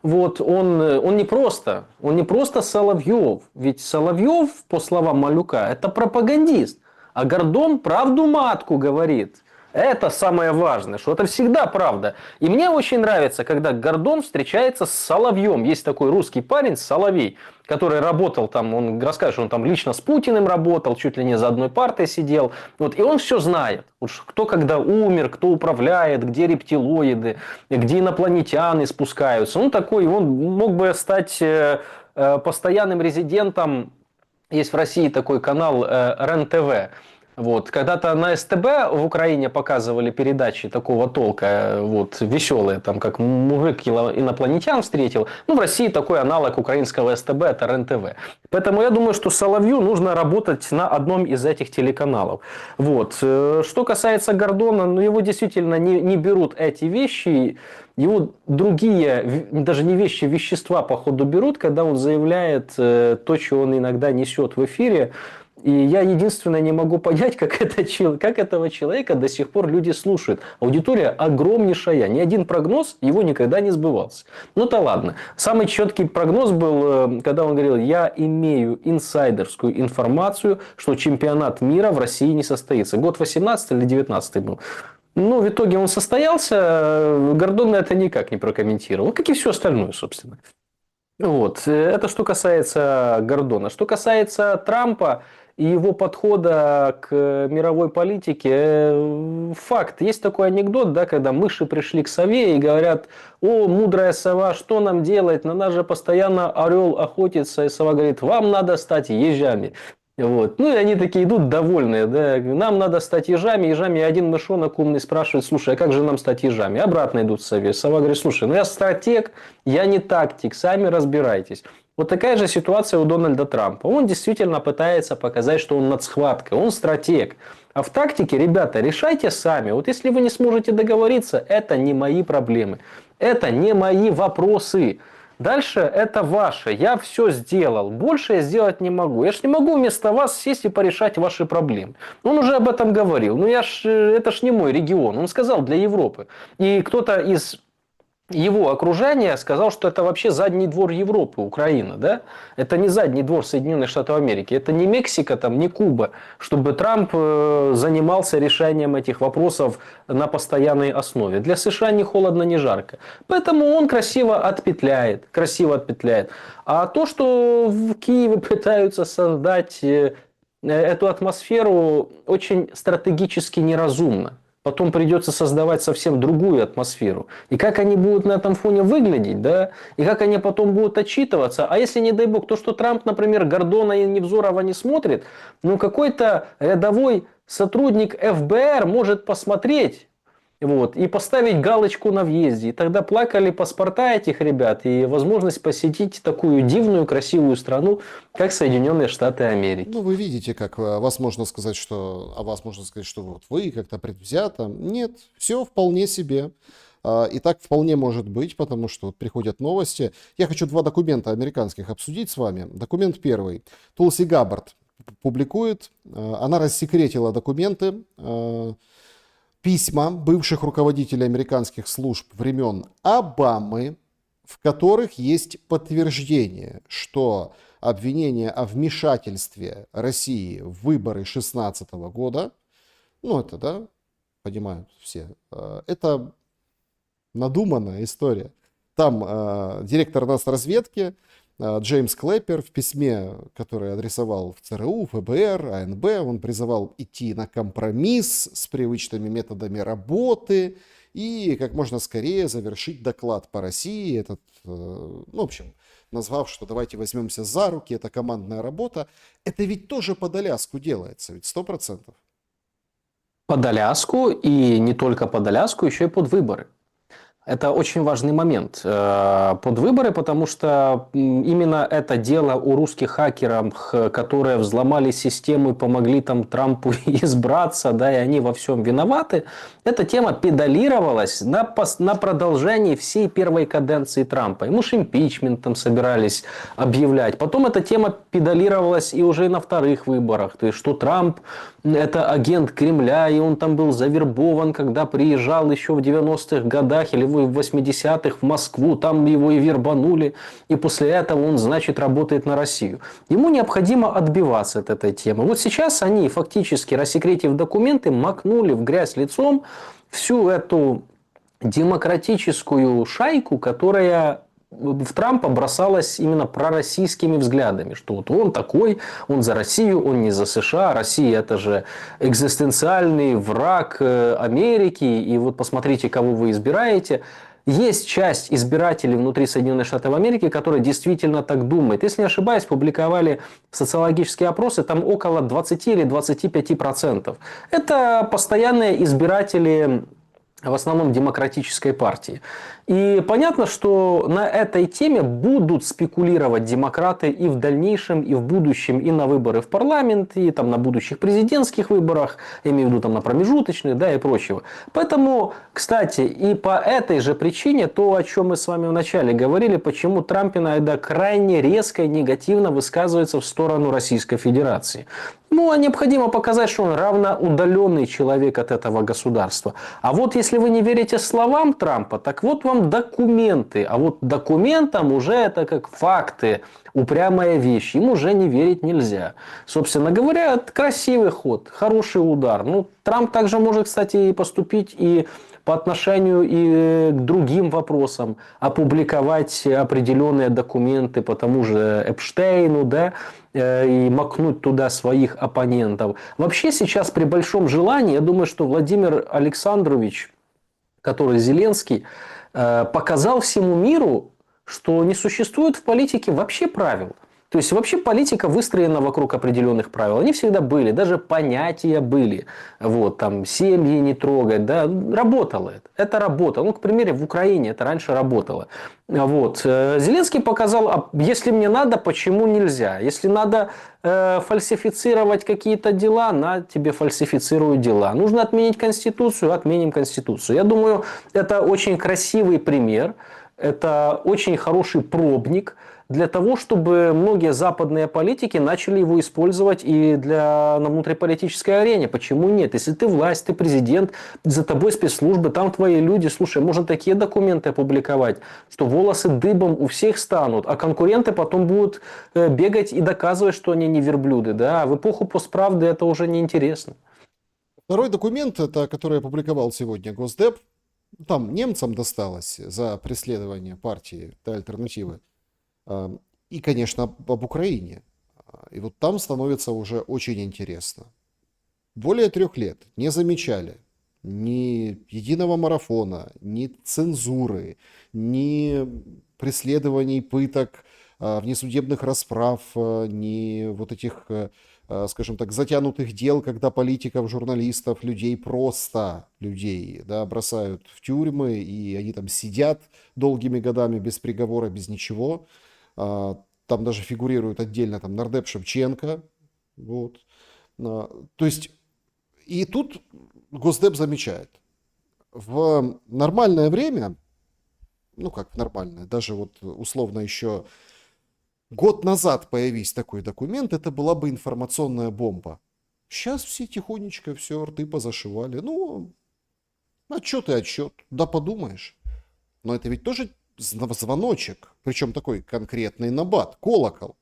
Вот он не просто Соловьев. Ведь Соловьев, по словам Малюка, это пропагандист. А Гордон правду матку говорит. Это самое важное, что это всегда правда. И мне очень нравится, когда Гордон встречается с Соловьем. Есть такой русский парень, Соловей, который работал там, он расскажет, что он там лично с Путиным работал, чуть ли не за одной партой сидел. Вот, и он все знает. Вот, кто когда умер, кто управляет, где рептилоиды, где инопланетяне спускаются. Он такой, он мог бы стать постоянным резидентом. Есть в России такой канал РЕН-ТВ. Вот. Когда-то на СТБ в Украине показывали передачи такого толка, вот, веселые, там, как мужик инопланетян встретил. Ну, в России такой аналог украинского СТБ – это РЕН-ТВ. Поэтому я думаю, что Соловью нужно работать на одном из этих телеканалов. Вот. Что касается Гордона, ну, его действительно не берут эти вещи, его другие, даже не вещи, вещества, походу, берут, когда он заявляет то, что он иногда несет в эфире. И я единственное не могу понять, как этого человека до сих пор люди слушают. Аудитория огромнейшая. Ни один прогноз его никогда не сбывался. Ну-то ладно. Самый четкий прогноз был, когда он говорил: я имею инсайдерскую информацию, что чемпионат мира в России не состоится. Год 18 или 19 был. Ну, в итоге он состоялся. Гордон это никак не прокомментировал. Как и все остальное, собственно. Вот. Это что касается Гордона. Что касается Трампа и его подхода к мировой политике, факт. Есть такой анекдот, да, когда мыши пришли к сове и говорят: о, мудрая сова, что нам делать? На нас же постоянно орел охотится. И сова говорит: вам надо стать ежами. Вот. Ну и они такие идут довольные, да, нам надо стать ежами, и один мышонок умный спрашивает: слушай, а как же нам стать ежами? Обратно идут в совет. Сова говорит: слушай, ну я стратег, я не тактик, сами разбирайтесь. Вот такая же ситуация у Дональда Трампа. Он действительно пытается показать, что он над схваткой, он стратег. А в тактике, ребята, решайте сами. Вот если вы не сможете договориться, это не мои проблемы, это не мои вопросы. Дальше это ваше. Я все сделал. Больше я сделать не могу. Я ж не могу вместо вас сесть и порешать ваши проблемы. Он уже об этом говорил. Но это ж не мой регион. Он сказал для Европы. И кто-то из его окружение сказал, что это вообще задний двор Европы, Украина, да? Это не задний двор Соединенных Штатов Америки, это не Мексика, там, не Куба, чтобы Трамп занимался решением этих вопросов на постоянной основе. Для США ни холодно, ни жарко. Поэтому он красиво отпетляет. А то, что в Киеве пытаются создать эту атмосферу, очень стратегически неразумно. Потом придется создавать совсем другую атмосферу. И как они будут на этом фоне выглядеть, да? И как они потом будут отчитываться. А если, не дай бог, то, что Трамп, например, Гордона и Невзорова не смотрит, ну какой-то рядовой сотрудник ФБР может посмотреть, вот, и поставить галочку на въезде. И тогда плакали паспорта этих ребят и возможность посетить такую дивную, красивую страну, как Соединенные Штаты Америки. Ну, вы видите, как о вас можно сказать, что вот вы как-то предвзято. Нет, все вполне себе. И так вполне может быть, потому что вот приходят новости. Я хочу два документа американских обсудить с вами. Документ первый. Тулси Габбард публикует. Она рассекретила документы, письма бывших руководителей американских служб времен Обамы, в которых есть подтверждение, что обвинение о вмешательстве России в выборы 2016 года, ну это, да, понимают все, это надуманная история. Там директор разведки Джеймс Клэппер в письме, которое адресовал в ЦРУ, ФБР, АНБ, он призывал идти на компромисс с привычными методами работы и как можно скорее завершить доклад по России, ну, в общем, назвав, что давайте возьмемся за руки, это командная работа. Это ведь тоже под Аляску делается, ведь 100%. Под Аляску, и не только под Аляску, еще и под выборы. Это очень важный момент под выборы, потому что именно это дело у русских хакеров, которые взломали систему и помогли там Трампу избраться, да, и они во всем виноваты. Эта тема педалировалась на продолжении всей первой каденции Трампа. Ему же импичмент там собирались объявлять. Потом эта тема педалировалась и уже на вторых выборах. То есть, что Трамп это агент Кремля, и он там был завербован, когда приезжал еще в 90-х годах или в 80-х в Москву, там его и вербанули, и после этого он, значит, работает на Россию. Ему необходимо отбиваться от этой темы. Вот сейчас они, фактически рассекретив документы, макнули в грязь лицом всю эту демократическую шайку, которая в Трампа бросалась именно пророссийскими взглядами, что вот он такой, он за Россию, он не за США, Россия это же экзистенциальный враг Америки, и вот посмотрите, кого вы избираете. Есть часть избирателей внутри Соединенных Штатов Америки, которые действительно так думают. Если не ошибаюсь, публиковали социологические опросы, там около 20 или 25%. Это постоянные избиратели в основном демократической партии. И понятно, что на этой теме будут спекулировать демократы и в дальнейшем, и в будущем, и на выборы в парламент, и там на будущих президентских выборах, я имею в виду там на промежуточных, да, и прочего. Поэтому, кстати, и по этой же причине, то, о чем мы с вами вначале говорили, почему Трамп иногда крайне резко и негативно высказывается в сторону Российской Федерации. Ну, а необходимо показать, что он равноудаленный человек от этого государства. А вот если вы не верите словам Трампа, так вот вам документы. А вот документам уже это как факты, упрямая вещь. Им уже не верить нельзя. Собственно говоря, красивый ход, хороший удар. Ну, Трамп также может, кстати, и поступить и по отношению и к другим вопросам, опубликовать определенные документы по тому же Эпштейну, да, и макнуть туда своих оппонентов. Вообще сейчас при большом желании, я думаю, что Владимир Александрович, который Зеленский, показал всему миру, что не существует в политике вообще правил. То есть вообще политика выстроена вокруг определенных правил. Они всегда были, даже понятия были. Вот, там, семьи не трогать, да, работало это. Это работало. Ну, к примеру, в Украине это раньше работало. Вот. Зеленский показал, а если мне надо, почему нельзя? Если надо фальсифицировать какие-то дела, на тебе фальсифицируют дела. Нужно отменить Конституцию, отменим Конституцию. Я думаю, это очень красивый пример, это очень хороший пробник для того, чтобы многие западные политики начали его использовать и на внутриполитической арене. Почему нет? Если ты власть, ты президент, за тобой спецслужбы, там твои люди. Слушай, можно такие документы опубликовать, что волосы дыбом у всех станут, а конкуренты потом будут бегать и доказывать, что они не верблюды. Да? В эпоху постправды это уже неинтересно. Второй документ, это который опубликовал сегодня Госдеп, там немцам досталось за преследование партии альтернативы. И, конечно, об Украине. И вот там становится уже очень интересно. Более 3 лет не замечали ни единого марафона, ни цензуры, ни преследований, пыток, внесудебных расправ, ни вот этих, скажем так, затянутых дел, когда политиков, журналистов, людей, просто людей, да, бросают в тюрьмы, и они там сидят долгими годами без приговора, без ничего. Там даже фигурирует отдельно там нардеп Шевченко. Вот. То есть, и тут Госдеп замечает. В нормальное время, ну как в нормальное, даже вот условно еще год назад появись такой документ, это была бы информационная бомба. Сейчас все тихонечко все рты позашивали. Ну, отчет и отчет. Да подумаешь. Но это ведь тоже звоночек, причем такой конкретный набат, колокол.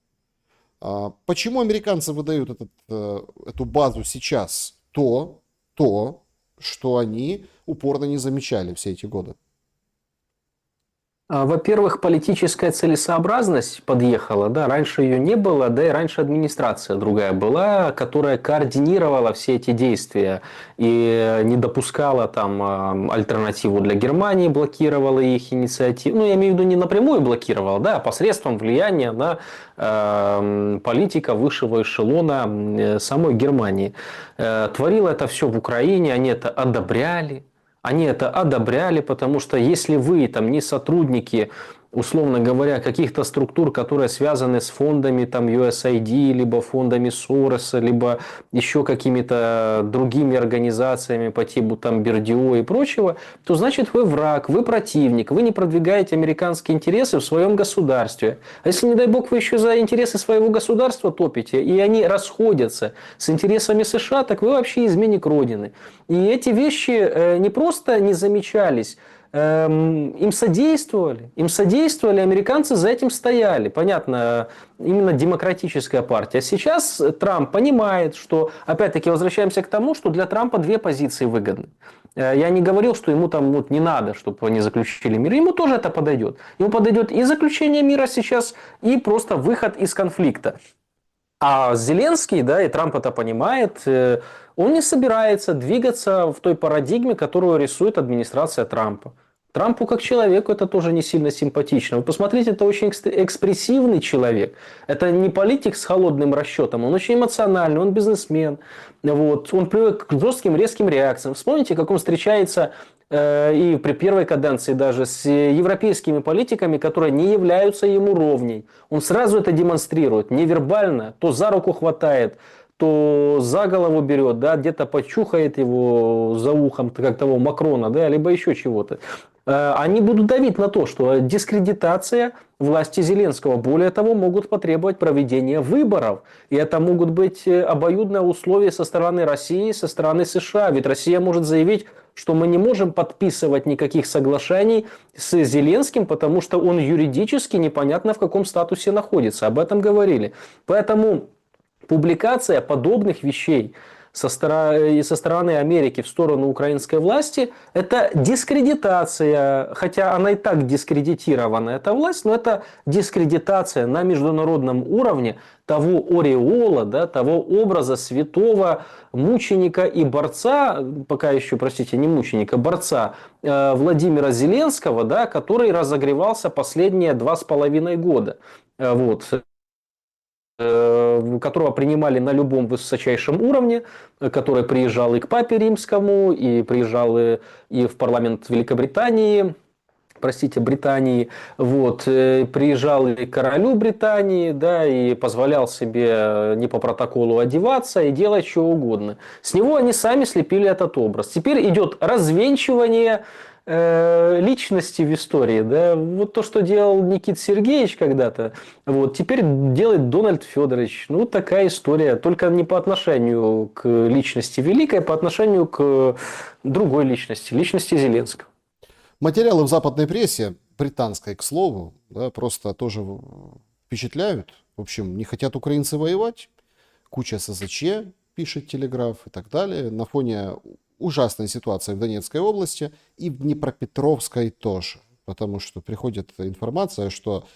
Почему американцы выдают эту базу сейчас? То, что они упорно не замечали все эти годы. Во-первых, политическая целесообразность подъехала, да, раньше ее не было, да, и раньше администрация другая была, которая координировала все эти действия и не допускала там альтернативу для Германии, блокировала их инициативу, ну, я имею в виду не напрямую блокировала, да, а посредством влияния на политика высшего эшелона самой Германии. Творила это все в Украине, они это одобряли. Они это одобряли, потому что если вы там не сотрудники, условно говоря, каких-то структур, которые связаны с фондами там USAID, либо фондами Сороса, либо еще какими-то другими организациями по типу там Бердио и прочего, то значит вы враг, вы противник, вы не продвигаете американские интересы в своем государстве. А если, не дай бог, вы еще за интересы своего государства топите, и они расходятся с интересами США, так вы вообще изменник Родины. И эти вещи не просто не замечались, им содействовали, американцы за этим стояли. Понятно, именно демократическая партия. А сейчас Трамп понимает, что, опять-таки, возвращаемся к тому, что для Трампа 2 позиции выгодны. Я не говорил, что ему там вот не надо, чтобы они заключили мир. Ему тоже это подойдет. Ему подойдет и заключение мира сейчас, и просто выход из конфликта. А Зеленский, да, и Трамп это понимает, он не собирается двигаться в той парадигме, которую рисует администрация Трампа. Трампу как человеку это тоже не сильно симпатично. Вы посмотрите, это очень экспрессивный человек. Это не политик с холодным расчетом, он очень эмоциональный, он бизнесмен. Вот. Он привык к жестким, резким реакциям. Вспомните, как он встречается и при первой каденции даже с европейскими политиками, которые не являются ему ровней. Он сразу это демонстрирует, невербально, то за руку хватает, то за голову берет, да, где-то почухает его за ухом, как того Макрона, да, либо еще чего-то. Они будут давить на то, что дискредитация власти Зеленского. Более того, могут потребовать проведения выборов. И это могут быть обоюдные условия со стороны России, со стороны США. Ведь Россия может заявить, что мы не можем подписывать никаких соглашений с Зеленским, потому что он юридически непонятно в каком статусе находится. Об этом говорили. Поэтому публикация подобных вещей со стороны Америки в сторону украинской власти – это дискредитация, хотя она и так дискредитирована, эта власть, но это дискредитация на международном уровне того ореола, да, того образа святого мученика и борца, пока еще, простите, не мученика, борца Владимира Зеленского, да, который разогревался последние 2,5 года. Вот, которого принимали на любом высочайшем уровне, который приезжал и к папе римскому, и приезжал и в парламент Великобритании, простите, Британии, вот, приезжал и к королю Британии, да, и позволял себе не по протоколу одеваться и делать что угодно. С него они сами слепили этот образ. Теперь идет развенчивание личности в истории, да, вот то, что делал Никита Сергеевич когда-то, вот, теперь делает Дональд Федорович, ну, такая история, только не по отношению к личности Великой, а по отношению к другой личности, личности Зеленского. Материалы в западной прессе, британской, к слову, да, просто тоже впечатляют. В общем, не хотят украинцы воевать, куча СЗЧ, пишет Телеграф и так далее, на фоне ужасной ситуации в Донецкой области и в Днепропетровской тоже, потому что приходит информация, что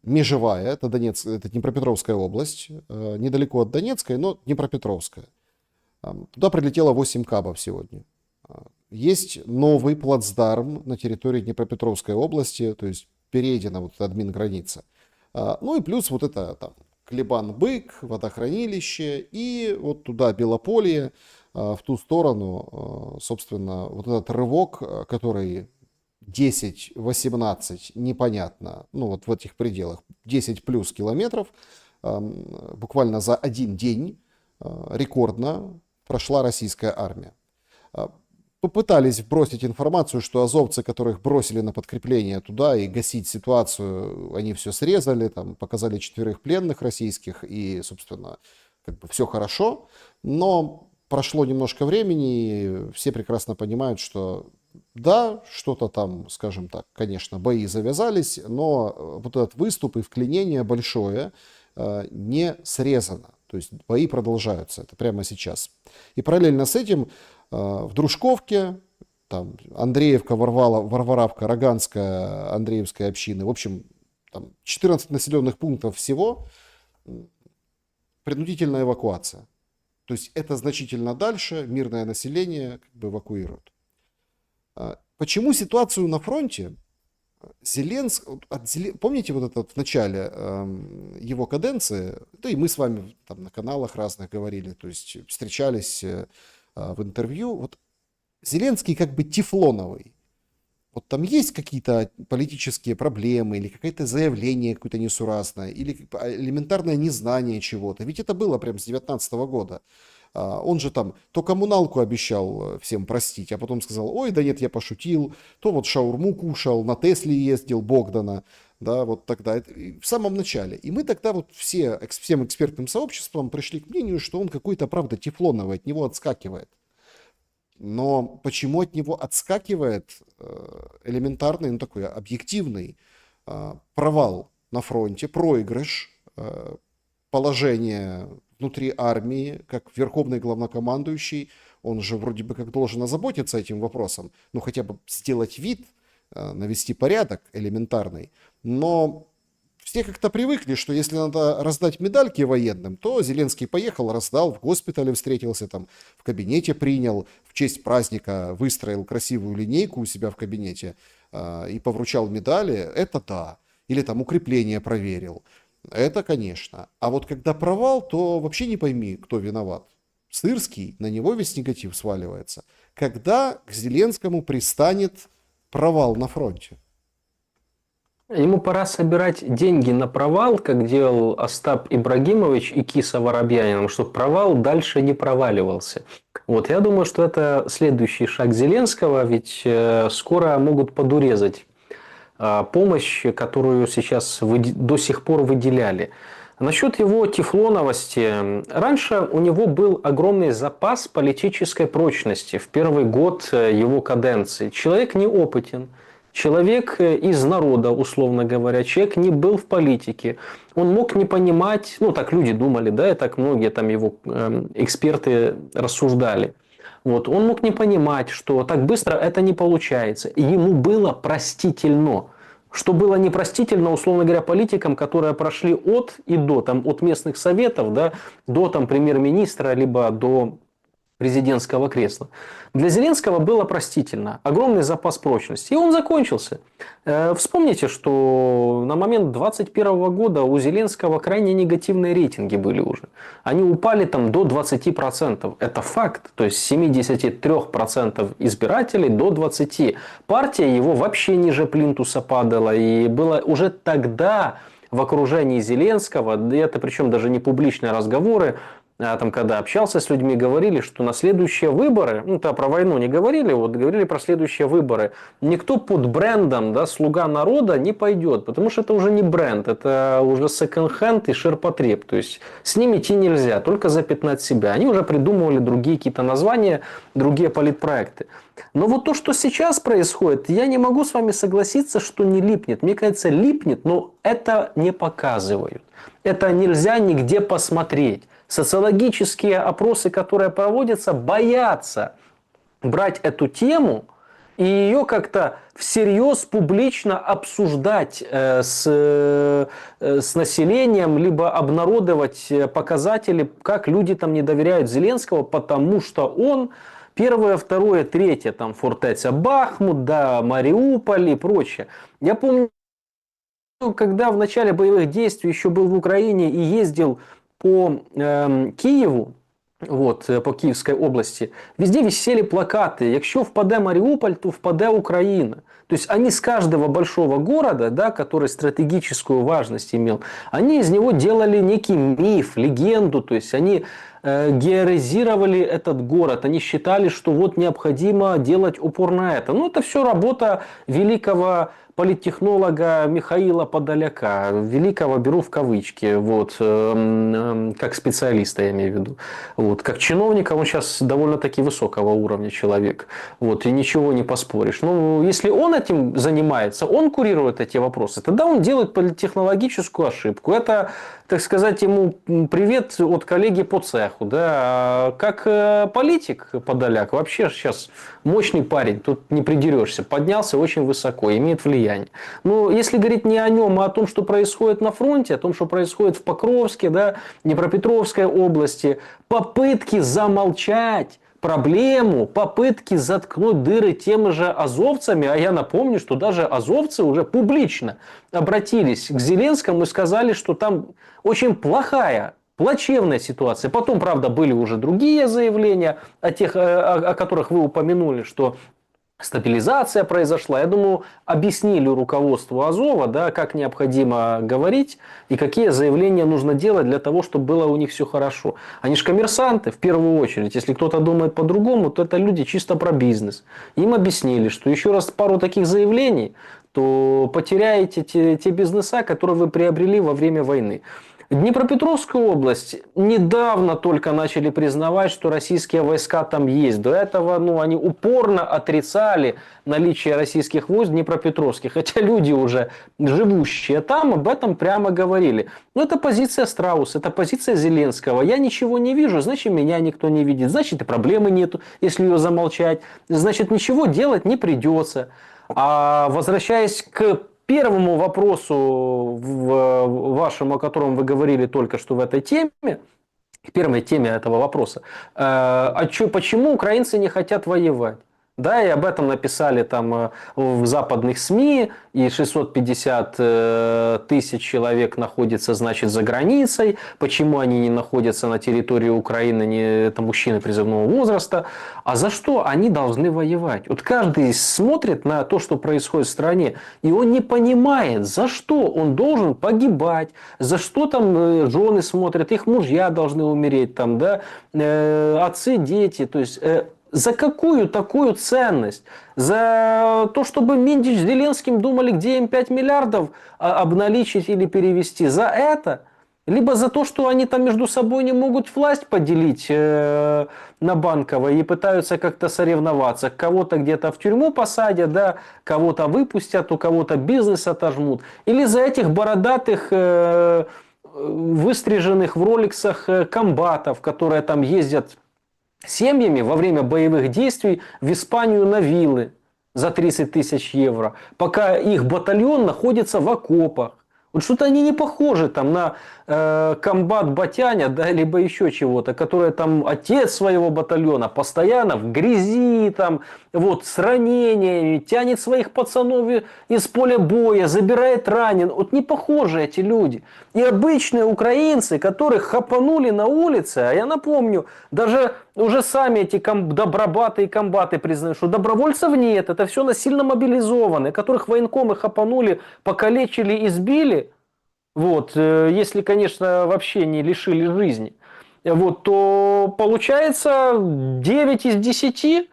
межевая, это Днепропетровская область, недалеко от Донецкой, но Днепропетровская. Туда прилетело 8 кабов сегодня. Есть новый плацдарм на территории Днепропетровской области, то есть перейдена вот админграница. Ну и плюс вот это там Клебан-Бык, водохранилище и вот туда Белополье, в ту сторону, собственно, вот этот рывок, который 10-18, непонятно, ну вот в этих пределах, 10 плюс километров, буквально за один день рекордно прошла российская армия. Попытались вбросить информацию, что азовцы, которых бросили на подкрепление туда и гасить ситуацию, они все срезали, там, показали 4 пленных российских и, собственно, как бы все хорошо. Но прошло немножко времени, и все прекрасно понимают, что да, что-то там, скажем так, конечно, бои завязались, но вот этот выступ и вклинение большое не срезано. То есть бои продолжаются, это прямо сейчас. И параллельно с этим в Дружковке, там Андреевка, Варваравка, Роганская, Андреевская общины, в общем, там 14 населенных пунктов всего, принудительная эвакуация. То есть это значительно дальше, мирное население как бы эвакуируют. Почему ситуацию на фронте помните вот это в начале его каденции, да и мы с вами там на каналах разных говорили, то есть встречались в интервью, вот Зеленский как бы тефлоновый. Вот там есть какие-то политические проблемы, или какое-то заявление какое-то несуразное, или элементарное незнание чего-то. Ведь это было прям с 2019 года. Он же там то коммуналку обещал всем простить, а потом сказал: ой, да нет, я пошутил. То вот шаурму кушал, на Тесле ездил, Богдана. Да, вот тогда, в самом начале. И мы тогда вот всем экспертным сообществом пришли к мнению, что он какой-то, правда, тефлоновый, от него отскакивает. Но почему от него отскакивает элементарный, ну такой объективный провал на фронте, проигрыш, положение внутри армии, как верховный главнокомандующий, он же вроде бы как должен озаботиться этим вопросом, ну хотя бы сделать вид, навести порядок элементарный, но Все как-то привыкли, что если надо раздать медальки военным, то Зеленский поехал, раздал, в госпитале встретился, там, в кабинете принял, в честь праздника выстроил красивую линейку у себя в кабинете и повручал медали. Это да. Или там укрепление проверил. Это, конечно. А вот когда провал, то вообще не пойми, кто виноват. Сырский, на него весь негатив сваливается. Когда к Зеленскому пристанет провал на фронте? Ему пора собирать деньги на провал, как делал Остап Ибрагимович и Киса Воробьянинов, чтобы провал дальше не проваливался. Вот, я думаю, что это следующий шаг Зеленского, ведь скоро могут подурезать помощь, которую сейчас до сих пор выделяли. Насчет его тефлоновости. Раньше у него был огромный запас политической прочности в первый год его каденции. Человек неопытен. Человек из народа, условно говоря, человек не был в политике, он мог не понимать, ну так люди думали, да, и так многие там его эксперты рассуждали. Вот, он мог не понимать, что так быстро это не получается, и ему было простительно. Что было непростительно, условно говоря, политикам, которые прошли от и до, там, от местных советов, да, до там, премьер-министра, либо до президентского кресла. Для Зеленского было простительно. Огромный запас прочности. И он закончился. Вспомните, что на момент 2021 года у Зеленского крайне негативные рейтинги были уже. Они упали там до 20%. Это факт. То есть с 73% избирателей до 20%. Партия его вообще ниже плинтуса падала. И было уже тогда в окружении Зеленского, это причем даже не публичные разговоры, там, когда общался с людьми, говорили, что на следующие выборы, ну-то про войну не говорили, вот говорили про следующие выборы, никто под брендом, да, «Слуга народа» не пойдет, потому что это уже не бренд, это уже секонд-хенд и ширпотреб, то есть с ними идти нельзя, только запятнать себя. Они уже придумывали другие какие-то названия, другие политпроекты. Но вот то, что сейчас происходит, я не могу с вами согласиться, что не липнет. Мне кажется, липнет, но это не показывают. Это нельзя нигде посмотреть. Социологические опросы, которые проводятся, боятся брать эту тему и ее как-то всерьез публично обсуждать с населением, либо обнародовать показатели, как люди там не доверяют Зеленского, потому что он первое, второе, третье, там фортеця Бахмут, да, Мариуполь и прочее. Я помню, когда в начале боевых действий еще был в Украине и ездил по Киеву, вот, по Київській області, везде висели плакаты. Якщо впаде Мариуполь, то впаде Украина. То есть они с каждого большого города, да, который стратегическую важность имел, они из него делали некий миф, легенду. То есть они героизировали этот город. Они считали, что вот необходимо делать упор на это. Ну, это все работа великого политтехнолога Михаила Подоляка, великого беру в кавычки, вот, как специалиста я имею в виду. Вот, как чиновника он сейчас довольно-таки высокого уровня человек, вот, и ничего не поспоришь. Ну, если он этим занимается, он курирует эти вопросы, тогда он делает политтехнологическую ошибку. Это, так сказать, ему привет от коллеги по цеху. Да? Как политик Подоляк вообще сейчас мощный парень, тут не придерешься, поднялся очень высоко, имеет влияние. Но если говорить не о нем, а о том, что происходит на фронте, о том, что происходит в Покровске, да, Днепропетровской области, попытки замолчать проблему, попытки заткнуть дыры теми же азовцами, а я напомню, что даже азовцы уже публично обратились к Зеленскому и сказали, что там очень плачевная ситуация. Потом, правда, были уже другие заявления, о которых вы упомянули, что стабилизация произошла. Я думаю, объяснили руководству Азова, да, как необходимо говорить и какие заявления нужно делать для того, чтобы было у них все хорошо. Они же коммерсанты, в первую очередь. Если кто-то думает по-другому, то это люди чисто про бизнес. Им объяснили, что еще раз пару таких заявлений, то потеряете те бизнеса, которые вы приобрели во время войны. Днепропетровскую область недавно только начали признавать, что российские войска там есть. До этого они упорно отрицали наличие российских войск днепропетровских. Хотя люди уже живущие там об этом прямо говорили. Но это позиция Страуса, это позиция Зеленского. Я ничего не вижу, значит меня никто не видит. Значит и проблемы нету, если ее замолчать. Значит ничего делать не придется. А возвращаясь к первому вопросу вашему, о котором вы говорили только что в этой теме, к первой теме этого вопроса, почему украинцы не хотят воевать? Да, и об этом написали там в западных СМИ, и 650 тысяч человек находится, значит, за границей. Почему они не находятся на территории Украины, это мужчины призывного возраста. А за что они должны воевать? Вот каждый смотрит на то, что происходит в стране, и он не понимает, за что он должен погибать, за что там жены смотрят, их мужья должны умереть, там, да, отцы, дети, то есть... За какую такую ценность? За то, чтобы Миндич с Зеленским думали, где им 5 миллиардов обналичить или перевести? За это? Либо за то, что они там между собой не могут власть поделить на Банковой и пытаются как-то соревноваться. Кого-то где-то в тюрьму посадят, да, кого-то выпустят, у кого-то бизнес отожмут. Или за этих бородатых выстриженных в роликсах комбатов, которые там ездят семьями во время боевых действий в Испанию на виллы за 30 тысяч евро, пока их батальон находится в окопах. Вот что-то они не похожи там на комбат Батяня, да, либо еще чего-то, который там отец своего батальона постоянно в грязи, там, вот, с ранениями, тянет своих пацанов из поля боя, забирает ранен. Вот не похожи эти люди. И обычные украинцы, которых хапанули на улице, а я напомню, даже уже сами эти добробаты и комбаты признают, что добровольцев нет, это все насильно мобилизованные, которых военкомы хапанули, покалечили, избили, вот, если, конечно, вообще не лишили жизни, вот, то получается 9 из 10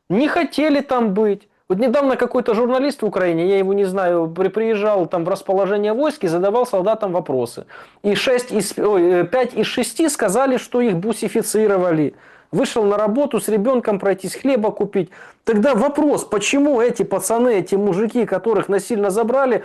не хотели там быть. Вот недавно какой-то журналист в Украине, я его не знаю, приезжал там в расположение войск и задавал солдатам вопросы. И 5 из 6 сказали, что их бусифицировали. Вышел на работу с ребенком пройтись, хлеба купить. Тогда вопрос, почему эти пацаны, эти мужики, которых насильно забрали,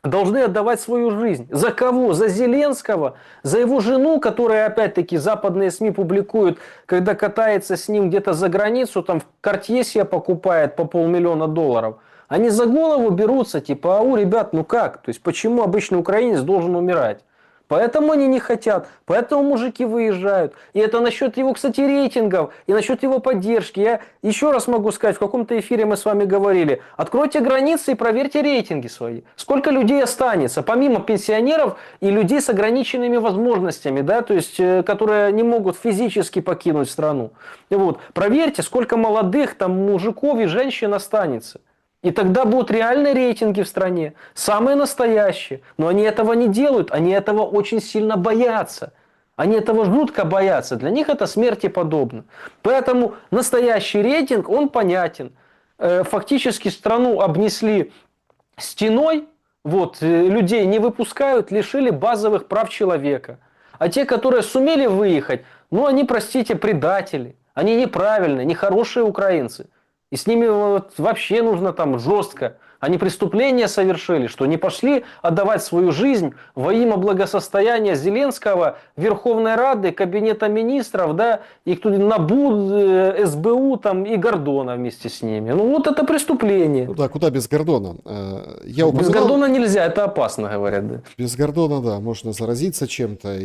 должны отдавать свою жизнь? За кого? За Зеленского? За его жену, которая, опять-таки, западные СМИ публикуют, когда катается с ним где-то за границу, там в Cartier себе покупает по $500 000. Они за голову берутся, типа, ребят, ну как? То есть, почему обычный украинец должен умирать? Поэтому они не хотят, поэтому мужики выезжают. И это насчет его, кстати, рейтингов, и насчет его поддержки. Я еще раз могу сказать, в каком-то эфире мы с вами говорили, откройте границы и проверьте рейтинги свои. Сколько людей останется, помимо пенсионеров и людей с ограниченными возможностями, да, то есть, которые не могут физически покинуть страну. Вот. Проверьте, сколько молодых там мужиков и женщин останется. И тогда будут реальные рейтинги в стране, самые настоящие. Но они этого не делают, они этого очень сильно боятся. Они этого жутко боятся, для них это смерти подобно. Поэтому настоящий рейтинг, он понятен. Фактически страну обнесли стеной, вот, людей не выпускают, лишили базовых прав человека. А те, которые сумели выехать, ну они, простите, предатели. Они неправильные, нехорошие украинцы. И с ними вот вообще нужно там жестко. Они преступления совершили, что не пошли отдавать свою жизнь во имя благосостояния Зеленского, Верховной Рады, Кабинета министров, да, и кто НАБУ, СБУ там, и Гордона вместе с ними. Ну вот это преступление. Ну да, куда без Гордона? Без Гордона нельзя, это опасно, говорят. Да. Без Гордона, да, можно заразиться чем-то,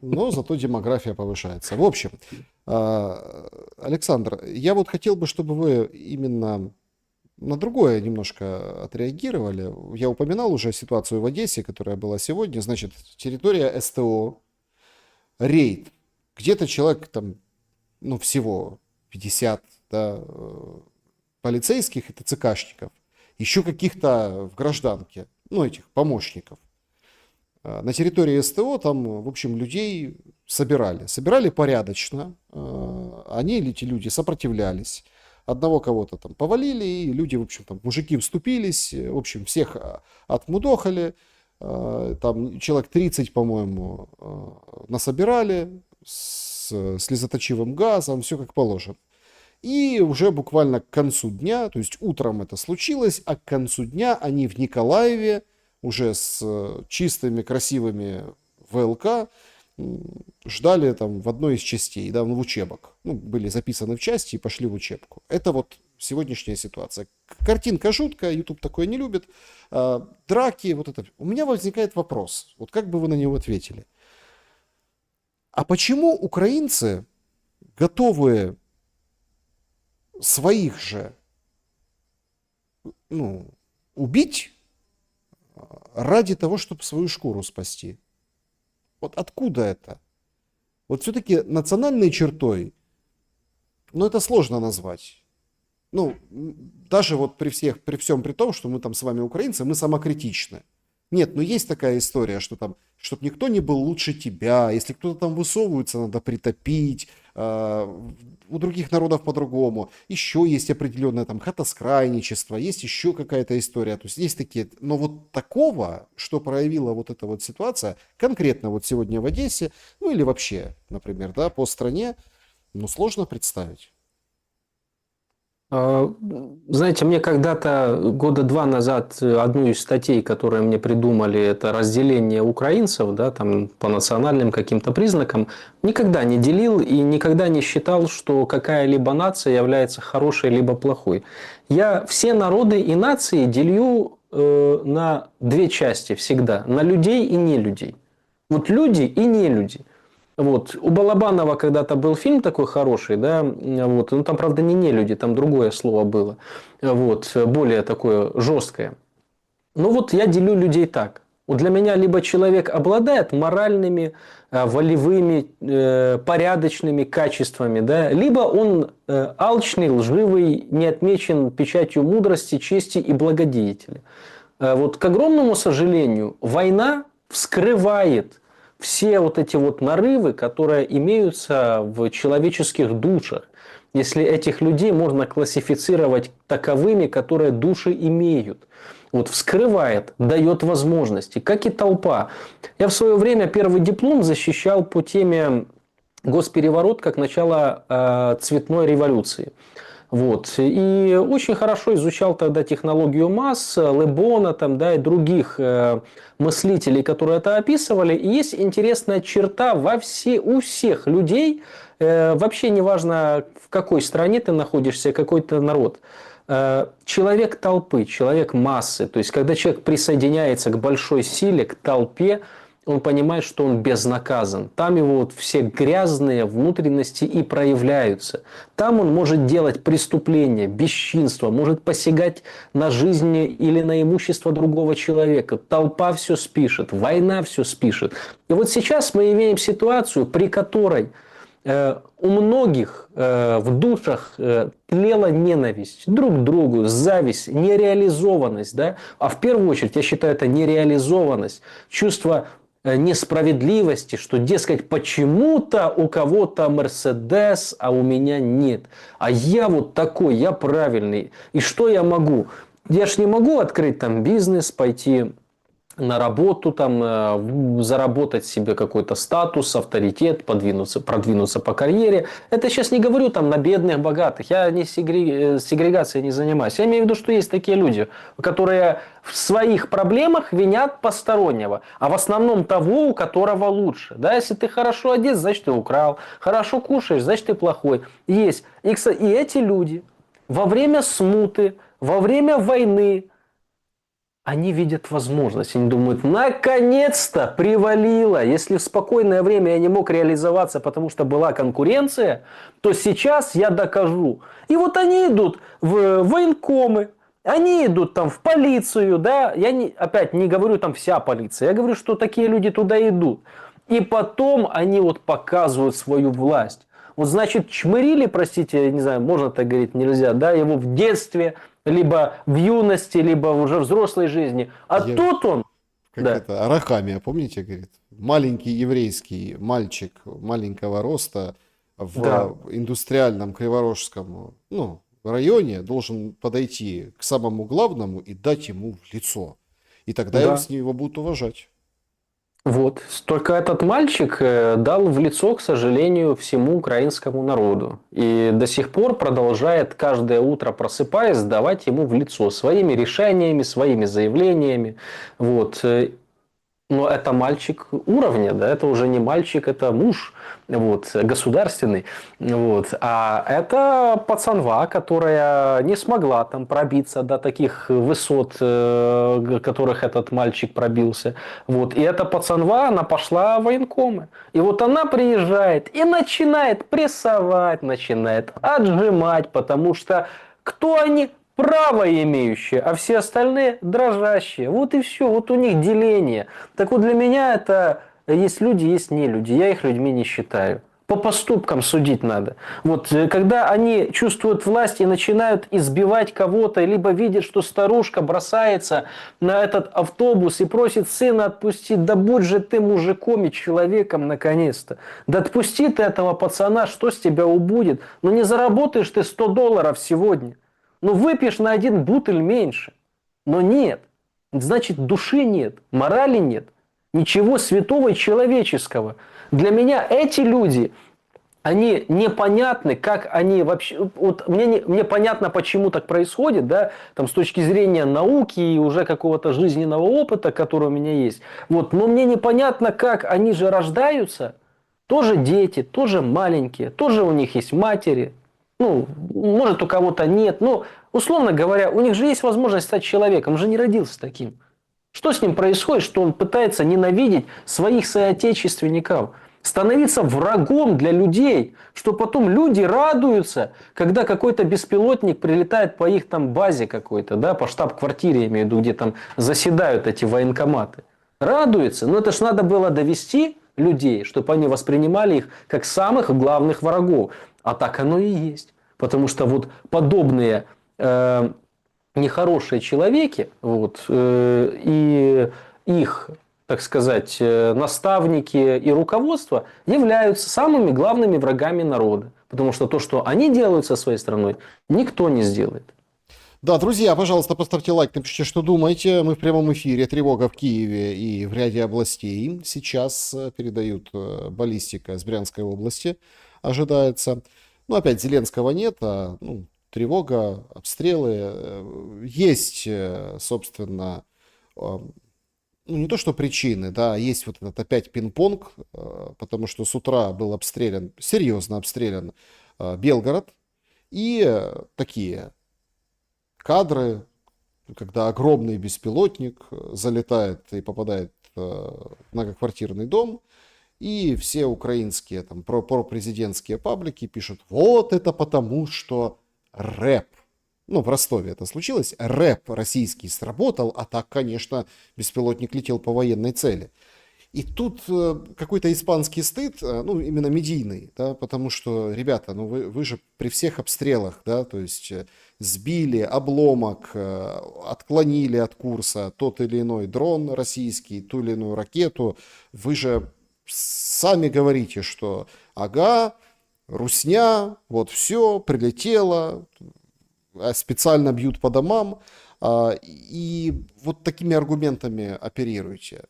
но зато демография повышается. В общем, Александр, я вот хотел бы, чтобы вы именно на другое немножко отреагировали. Я упоминал уже ситуацию в Одессе, которая была сегодня. Значит, территория СТО, рейд. Где-то человек там, ну, всего 50, да, полицейских и ТЦКшников. Еще каких-то в гражданке, ну, этих помощников. На территории СТО там, в общем, людей собирали. Собирали порядочно. Они, эти люди, сопротивлялись. Одного кого-то там повалили, и люди, в общем, там, мужики вступились, в общем, всех отмудохали, там человек 30, по-моему, насобирали с слезоточивым газом, все как положено. И уже буквально к концу дня, то есть утром это случилось, а к концу дня они в Николаеве уже с чистыми, красивыми ВЛК ждали там в одной из частей, да, в учебок. Ну, были записаны в части и пошли в учебку. Это вот сегодняшняя ситуация. Картинка жуткая, YouTube такое не любит. Драки, вот это. У меня возникает вопрос, вот как бы вы на него ответили? А почему украинцы готовы своих же, ну, убить ради того, чтобы свою шкуру спасти? Вот откуда это? Вот все-таки национальной чертой, ну, это сложно назвать. Ну, даже вот при всем при том, что мы там с вами украинцы, мы самокритичны. Нет, ну есть такая история, что там, чтобы никто не был лучше тебя, если кто-то там высовывается, надо притопить, у других народов по-другому. Еще есть определенное там хатоскрайничество, есть еще какая-то история. То есть есть такие, но вот такого, что проявила вот эта вот ситуация, конкретно вот сегодня в Одессе, ну или вообще, например, да, по стране, ну сложно представить. Знаете, мне когда-то, года 2 назад, одну из статей, которые мне придумали, это разделение украинцев, да, там, по национальным каким-то признакам, никогда не делил и никогда не считал, что какая-либо нация является хорошей либо плохой. Я все народы и нации делю на две части всегда, на людей и не людей. Вот люди и не люди. Вот. У Балабанова когда-то был фильм такой хороший, да, вот, ну там, правда, не люди, там другое слово было, вот, более такое жесткое. Ну вот я делю людей так. Вот для меня либо человек обладает моральными, волевыми, порядочными качествами, да, либо он алчный, лживый, не отмечен печатью мудрости, чести и благодетеля. Вот, к огромному сожалению, война вскрывает все вот эти вот нарывы, которые имеются в человеческих душах. Если этих людей можно классифицировать таковыми, которые души имеют. Вот вскрывает, дает возможности, как и толпа. Я в свое время первый диплом защищал по теме «Госпереворот как начало цветной революции». Вот. И очень хорошо изучал тогда технологию масс, Лебона там, да, и других мыслителей, которые это описывали. И есть интересная черта у всех людей, вообще неважно, в какой стране ты находишься, какой-то народ. Человек толпы, человек массы. То есть, когда человек присоединяется к большой силе, к толпе, он понимает, что он безнаказан. Там его вот все грязные внутренности и проявляются. Там он может делать преступления, бесчинство, может посягать на жизнь или на имущество другого человека. Толпа все спишет, война все спишет. И вот сейчас мы имеем ситуацию, при которой у многих в душах тлела ненависть друг к другу, зависть, нереализованность. Да? А в первую очередь, я считаю, это нереализованность, чувство несправедливости, что, дескать, почему-то у кого-то Мерседес, а у меня нет. А я вот такой, я правильный. И что я могу? Я ж не могу открыть там бизнес, пойти на работу, там, заработать себе какой-то статус, авторитет, продвинуться по карьере. Это сейчас не говорю там на бедных, богатых. Я не сегрегацией не занимаюсь. Я имею в виду, что есть такие люди, которые в своих проблемах винят постороннего, а в основном того, у которого лучше. Да, если ты хорошо одет, значит ты украл. Хорошо кушаешь, значит ты плохой. Есть. И эти люди во время смуты, во время войны, они видят возможность, они думают, наконец-то привалило. Если в спокойное время я не мог реализоваться, потому что была конкуренция, то сейчас я докажу. И вот они идут в военкомы, они идут там в полицию, да, опять не говорю там вся полиция, я говорю, что такие люди туда идут. И потом они вот показывают свою власть. Вот значит, чмырили, простите, не знаю, можно так говорить, нельзя, да, его в детстве, либо в юности, либо уже в взрослой жизни. А тут он... Как это, Арахамия, помните, говорит, маленький еврейский мальчик маленького роста в индустриальном Криворожском, районе должен подойти к самому главному и дать ему в лицо. И тогда его будут уважать. Вот. Только этот мальчик дал в лицо, к сожалению, всему украинскому народу. И до сих пор продолжает каждое утро, просыпаясь, давать ему в лицо своими решениями, своими заявлениями. Вот. Но это мальчик уровня, да, это уже не мальчик, это муж, вот, государственный, вот, а это пацанва, которая не смогла там пробиться до таких высот, которых этот мальчик пробился, вот, и эта пацанва, она пошла в военкомы, и вот она приезжает и начинает прессовать, начинает отжимать, потому что кто они? Право имеющие, а все остальные дрожащие. Вот и все, вот у них деление. Так вот для меня это есть люди, есть не люди. Я их людьми не считаю. По поступкам судить надо. Вот когда они чувствуют власть и начинают избивать кого-то, либо видят, что старушка бросается на этот автобус и просит сына отпустить, да будь же ты мужиком и человеком наконец-то. Да отпусти ты этого пацана, что с тебя убудет? Ну не заработаешь ты $100 сегодня. Ну выпьешь на один бутыль меньше. Но нет. Значит, души нет, морали нет. Ничего святого и человеческого. Для меня эти люди, они непонятны, как они вообще... Вот мне понятно, почему так происходит, да, там, с точки зрения науки и уже какого-то жизненного опыта, который у меня есть. Вот, но мне непонятно, как они же рождаются, тоже дети, тоже маленькие, тоже у них есть матери, ну, может, у кого-то нет. Но, условно говоря, у них же есть возможность стать человеком. Он же не родился таким. Что с ним происходит, что он пытается ненавидеть своих соотечественников, становиться врагом для людей, что потом люди радуются, когда какой-то беспилотник прилетает по их там базе какой-то, да, по штаб-квартире, я имею в виду, где там заседают эти военкоматы. Радуются. Но это ж надо было довести людей, чтобы они воспринимали их как самых главных врагов. А так оно и есть. Потому что вот подобные нехорошие человеки, вот, и их, так сказать, наставники и руководство являются самыми главными врагами народа. Потому что то, что они делают со своей страной, никто не сделает. Да, друзья, пожалуйста, поставьте лайк, напишите, что думаете. Мы в прямом эфире. Тревога в Киеве и в ряде областей. Сейчас передают баллистика из Брянской области. Ожидается. Ну, опять Зеленского нет, а ну, тревога, обстрелы. Есть, собственно, ну, не то что причины, да, есть вот этот опять пинг-понг, потому что с утра был обстрелян, серьезно обстрелян Белгород. И такие кадры, когда огромный беспилотник залетает и попадает в многоквартирный дом, и все украинские там пропрезидентские паблики пишут: вот это потому, что рэп. Ну, в Ростове это случилось. Рэп российский сработал, а так, конечно, беспилотник летел по военной цели. И тут какой-то испанский стыд, ну, именно медийный, да, потому что, ребята, ну, вы же при всех обстрелах, да, то есть сбили обломок, отклонили от курса тот или иной дрон российский, ту или иную ракету, вы же сами говорите, что ага, русня, вот все, прилетело, специально бьют по домам, и вот такими аргументами оперируете.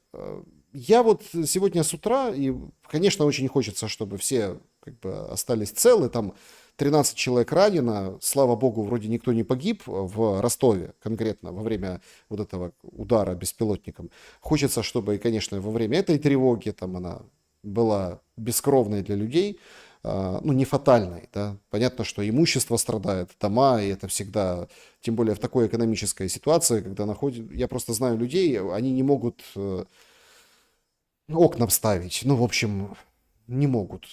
Я вот сегодня с утра, и, конечно, очень хочется, чтобы все как бы остались целы, там 13 человек ранено, слава богу, вроде никто не погиб в Ростове конкретно во время вот этого удара беспилотником. Хочется, чтобы, и, конечно, во время этой тревоги там она была бескровной для людей, ну, не фатальной, да. Понятно, что имущество страдает, дома, и это всегда, тем более в такой экономической ситуации, когда находят, я просто знаю людей, они не могут окна вставить, ну, в общем, не могут,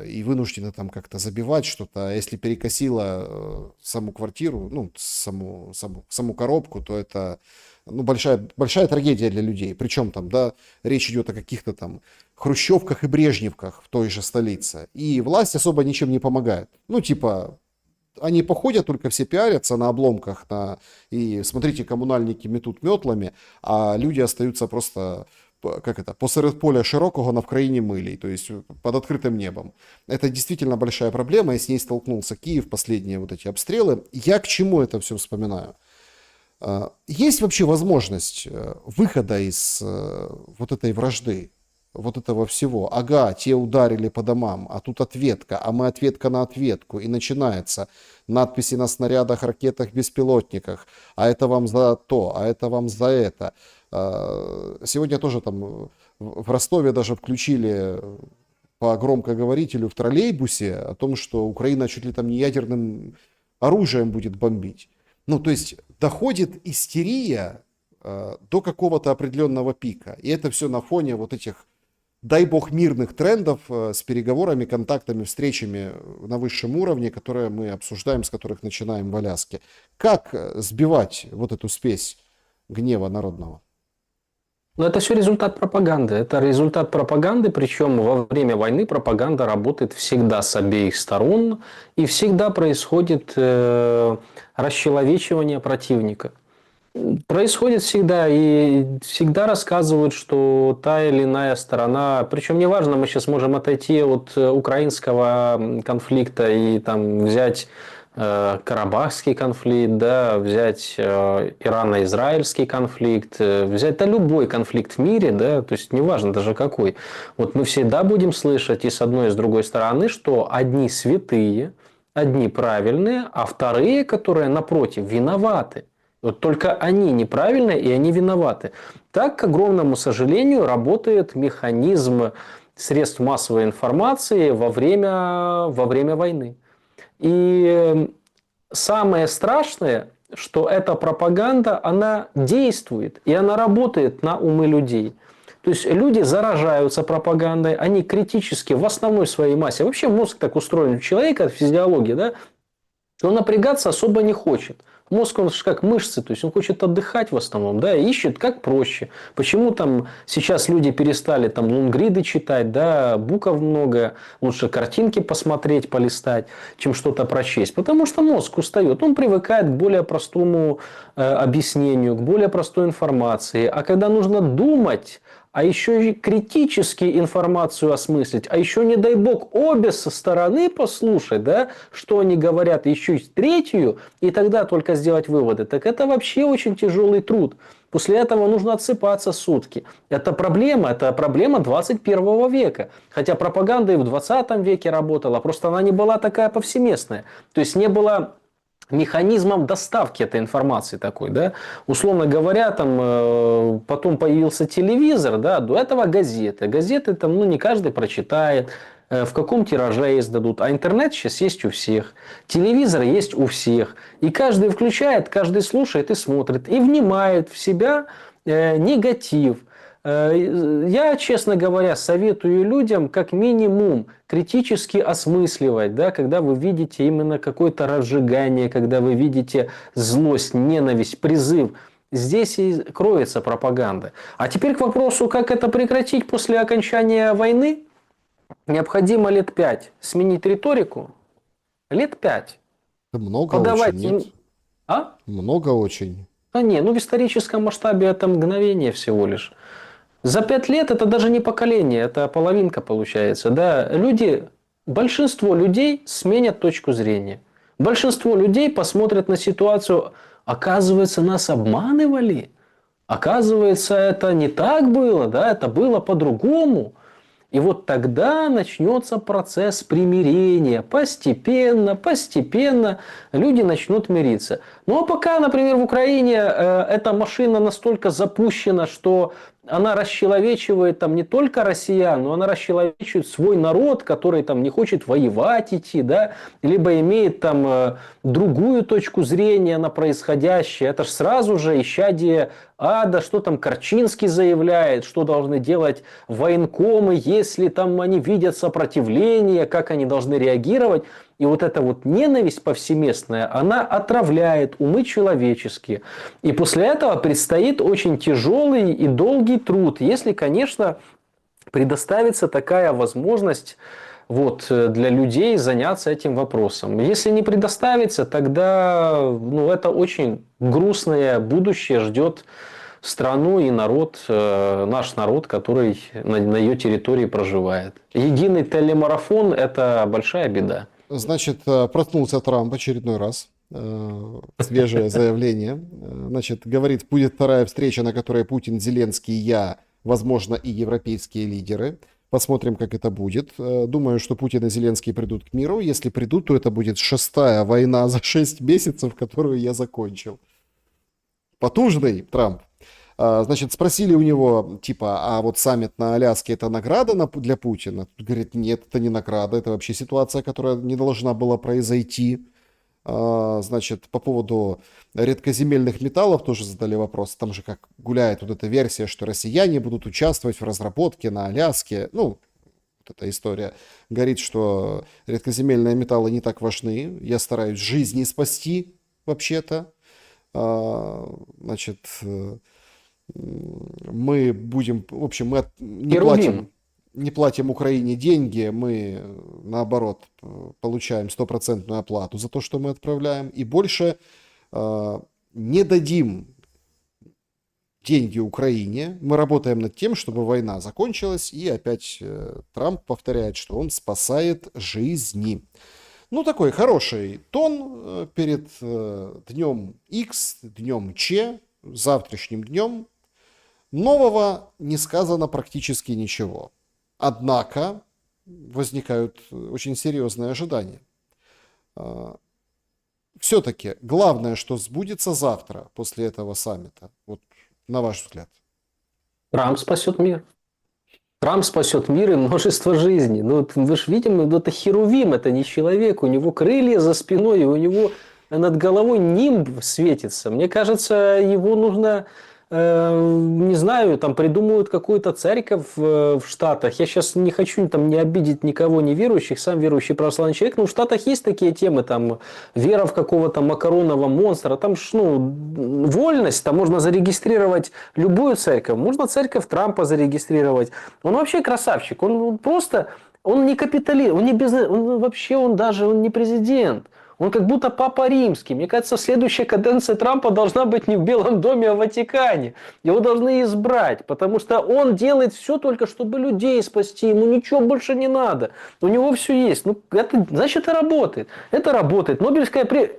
и вынуждены там как-то забивать что-то, а если перекосило саму квартиру, ну, саму коробку, то это, ну, большая трагедия для людей, причем там, да, речь идет о каких-то там хрущевках и брежневках в той же столице, и власть особо ничем не помогает, ну, типа, они походят, только все пиарятся на обломках, и смотрите, коммунальники метут метлами, а люди остаются просто, как это, посеред поля широкого на вкраине милей, то есть под открытым небом. Это действительно большая проблема, и с ней столкнулся Киев, последние вот эти обстрелы. Я к чему это все вспоминаю? Есть вообще возможность выхода из вот этой вражды, вот этого всего? Ага, те ударили по домам, а тут ответка, а мы ответка на ответку, и начинается надписи на снарядах, ракетах, беспилотниках, а это вам за то, а это вам за это. Сегодня тоже там в Ростове даже включили по громкоговорителю в троллейбусе о том, что Украина чуть ли там не ядерным оружием будет бомбить. Ну, то есть доходит истерия до какого-то определенного пика. И это все на фоне вот этих, дай бог, мирных трендов с переговорами, контактами, встречами на высшем уровне, которые мы обсуждаем, с которых начинаем в Аляске. Как сбивать вот эту спесь гнева народного? Но это все результат пропаганды. Это результат пропаганды, причем во время войны пропаганда работает всегда с обеих сторон, и всегда происходит расчеловечивание противника. Происходит всегда, и всегда рассказывают, что та или иная сторона, причем неважно, мы сейчас можем отойти от украинского конфликта и там взять Карабахский конфликт, да, взять ирано-израильский конфликт, взять любой конфликт в мире, да, то есть неважно даже какой. Вот мы всегда будем слышать и с одной, и с другой стороны, что одни святые, одни правильные, а вторые, которые напротив, виноваты. Вот только они неправильные и они виноваты. Так, к огромному сожалению, работает механизм средств массовой информации во время войны. И самое страшное, что эта пропаганда, она действует, и она работает на умы людей. То есть люди заражаются пропагандой, они критически в основной своей массе. Вообще мозг так устроен у человека, физиология, да, он напрягаться особо не хочет. Мозг, он же как мышцы, то есть он хочет отдыхать в основном, да, ищет как проще. Почему там сейчас люди перестали там лонгриды читать, да, букв много, лучше картинки посмотреть, полистать, чем что-то прочесть. Потому что мозг устает, он привыкает к более простому объяснению, к более простой информации. А когда нужно думать, а еще и критически информацию осмыслить, а еще, не дай бог, обе со стороны послушать, да, что они говорят, еще и третью, и тогда только сделать выводы. Так это вообще очень тяжелый труд. После этого нужно отсыпаться сутки. Это проблема 21 века. Хотя пропаганда и в 20 веке работала, просто она не была такая повсеместная. То есть не было механизмом доставки этой информации такой, да, условно говоря, там потом появился телевизор, да, до этого газеты там, ну, не каждый прочитает, в каком тираже издадут, а интернет сейчас есть у всех, телевизор есть у всех, и каждый включает, каждый слушает и смотрит, и внимает в себя негатив. Я, честно говоря, советую людям как минимум критически осмысливать, да, когда вы видите именно какое-то разжигание, когда вы видите злость, ненависть, призыв. Здесь и кроется пропаганда. А теперь к вопросу, как это прекратить после окончания войны. Необходимо лет 5 сменить риторику. Лет 5. Много Подавать очень, нет? А? Много очень. А не, ну в историческом масштабе это мгновение всего лишь. За 5 лет это даже не поколение, это половинка получается. Да? Большинство людей сменят точку зрения. Большинство людей посмотрят на ситуацию, оказывается, нас обманывали. Оказывается, это не так было, да? Это было по-другому. И вот тогда начнется процесс примирения. Постепенно люди начнут мириться. Ну а пока, например, в Украине эта машина настолько запущена, что она расчеловечивает там не только россиян, но она расчеловечивает свой народ, который там не хочет воевать идти, да, либо имеет там другую точку зрения на происходящее. Это же сразу же исчадие ада, что там Корчинский заявляет, что должны делать военкомы, если там они видят сопротивление, как они должны реагировать. И вот эта вот ненависть повсеместная, она отравляет умы человеческие. И после этого предстоит очень тяжелый и долгий труд, если, конечно, предоставится такая возможность вот, для людей заняться этим вопросом. Если не предоставится, тогда это очень грустное будущее ждет страну и народ, наш народ, который на ее территории проживает. Единый телемарафон – это большая беда. Значит, проснулся Трамп очередной раз. Свежее заявление. Значит, говорит, будет вторая встреча, на которой Путин, Зеленский, я, возможно, и европейские лидеры. Посмотрим, как это будет. Думаю, что Путин и Зеленский придут к миру. Если придут, то это будет 6-я война за 6 месяцев, которую я закончил. Потужный Трамп. Значит, спросили у него, типа, а вот саммит на Аляске это награда для Путина? Тут говорит, нет, это не награда, это вообще ситуация, которая не должна была произойти. Значит, по поводу редкоземельных металлов тоже задали вопрос. Там же как гуляет вот эта версия, что россияне будут участвовать в разработке на Аляске. Ну, вот эта история говорит, что редкоземельные металлы не так важны. Я стараюсь жизни спасти, вообще-то. Значит, мы будем, в общем, Херувим. не платим Украине деньги, мы, наоборот, получаем стопроцентную оплату за то, что мы отправляем, и больше не дадим деньги Украине. Мы работаем над тем, чтобы война закончилась, и опять Трамп повторяет, что он спасает жизни. Ну, такой хороший тон перед днем X, днем Ч, завтрашним днем. Нового не сказано практически ничего. Однако возникают очень серьезные ожидания. Все-таки главное, что сбудется завтра после этого саммита, вот на ваш взгляд. Трамп спасет мир. Трамп спасет мир и множество жизней. Ну, вы же видим, это херувим, это не человек. У него крылья за спиной, и у него над головой нимб светится. Мне кажется, его нужно, не знаю, там придумают какую-то церковь в Штатах. Я сейчас не хочу там не обидеть никого неверующих, сам верующий православный человек, но в Штатах есть такие темы, там вера в какого-то макаронного монстра, там вольность, там можно зарегистрировать любую церковь, можно церковь Трампа зарегистрировать. Он вообще красавчик, он просто, он не капиталист, он не бизнес, он вообще, он не президент. Он как будто папа римский. Мне кажется, следующая каденция Трампа должна быть не в Белом доме, а в Ватикане. Его должны избрать, потому что он делает все только, чтобы людей спасти. Ему ничего больше не надо. У него все есть. Ну, это, значит, это работает. Это работает. Нобелевская премия...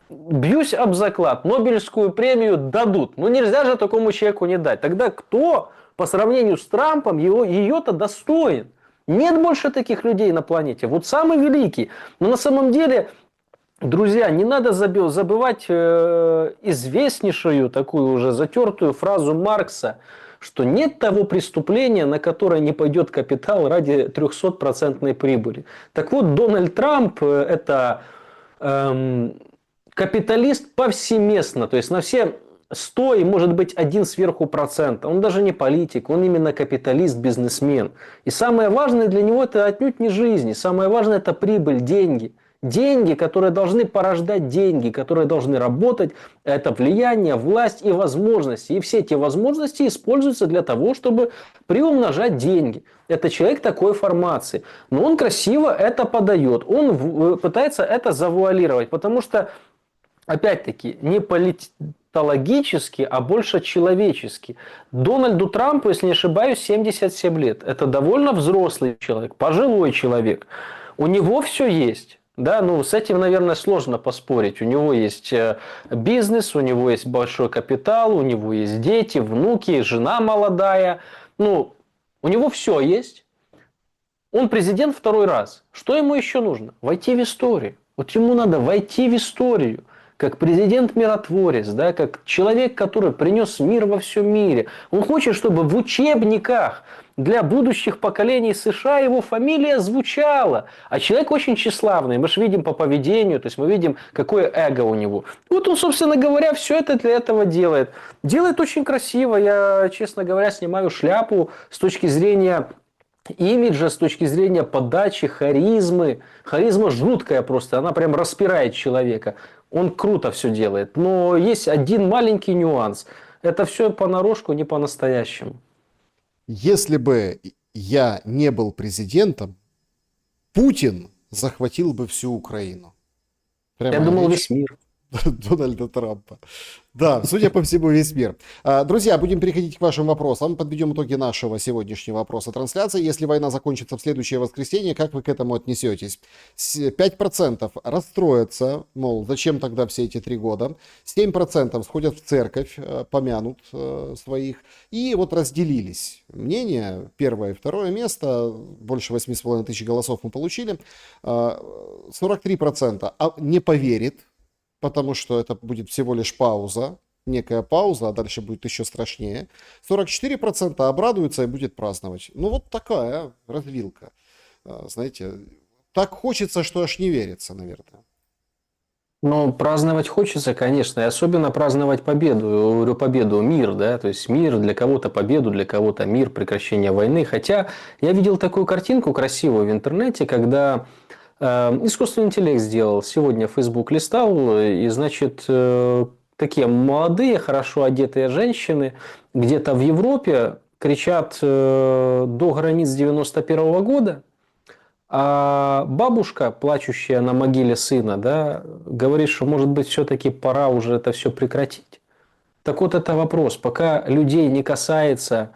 Бьюсь об заклад. Нобелевскую премию дадут. Ну, нельзя же такому человеку не дать. Тогда кто по сравнению с Трампом ее-то достоин? Нет больше таких людей на планете. Вот самый великий. Но на самом деле... Друзья, не надо забывать известнейшую, такую уже затертую фразу Маркса, что нет того преступления, на которое не пойдет капитал ради 300% прибыли. Так вот, Дональд Трамп – это капиталист повсеместно, то есть на все 100 и может быть 1 сверху процента. Он даже не политик, он именно капиталист, бизнесмен. И самое важное для него – это отнюдь не жизнь, самое важное – это прибыль, деньги. Деньги, которые должны порождать деньги, которые должны работать, это влияние, власть и возможности. И все эти возможности используются для того, чтобы приумножать деньги. Это человек такой формации. Но он красиво это подает. Он пытается это завуалировать, потому что, опять-таки, не политологически, а больше человечески. Дональду Трампу, если не ошибаюсь, 77 лет. Это довольно взрослый человек, пожилой человек. У него все есть. Да, ну с этим, наверное, сложно поспорить. У него есть бизнес, у него есть большой капитал, у него есть дети, внуки, жена молодая. Ну, у него все есть. Он президент второй раз. Что ему еще нужно? Войти в историю. Вот ему надо войти в историю. Как президент-миротворец, да, как человек, который принес мир во всем мире. Он хочет, чтобы в учебниках для будущих поколений США его фамилия звучала. А человек очень тщеславный. Мы же видим по поведению, то есть мы видим, какое эго у него. Вот он, собственно говоря, все это для этого делает. Делает очень красиво. Я, честно говоря, снимаю шляпу с точки зрения имиджа, с точки зрения подачи, харизмы. Харизма жуткая просто, она прям распирает человека. Он круто все делает. Но есть один маленький нюанс. Это все понарошку, не по-настоящему. Если бы я не был президентом, Путин захватил бы всю Украину. Я думал, весь мир. Дональда Трампа. Да, судя по всему, весь мир. Друзья, будем переходить к вашим вопросам. Подведем итоги нашего сегодняшнего опроса трансляции. Если война закончится в следующее воскресенье, как вы к этому отнесетесь? 5% расстроятся, мол, зачем тогда все эти 3 года? 7% сходят в церковь, помянут своих. И вот разделились мнения. Первое и второе место. Больше 8,5 тысяч голосов мы получили. 43% не поверит, потому что это будет всего лишь пауза, некая пауза, а дальше будет еще страшнее. 44% обрадуются и будет праздновать. Ну, вот такая развилка. Знаете, так хочется, что аж не верится, наверное. Но праздновать хочется, конечно, и особенно праздновать победу. Я говорю победу, мир, да, то есть мир, для кого-то победу, для кого-то мир, прекращение войны. Хотя я видел такую картинку красивую в интернете, когда искусственный интеллект сделал. Сегодня Facebook листал, и, значит, такие молодые, хорошо одетые женщины где-то в Европе кричат до границ 91 года, а бабушка, плачущая на могиле сына, да, говорит, что, может быть, все-таки пора уже это все прекратить. Так вот, это вопрос. Пока людей не касается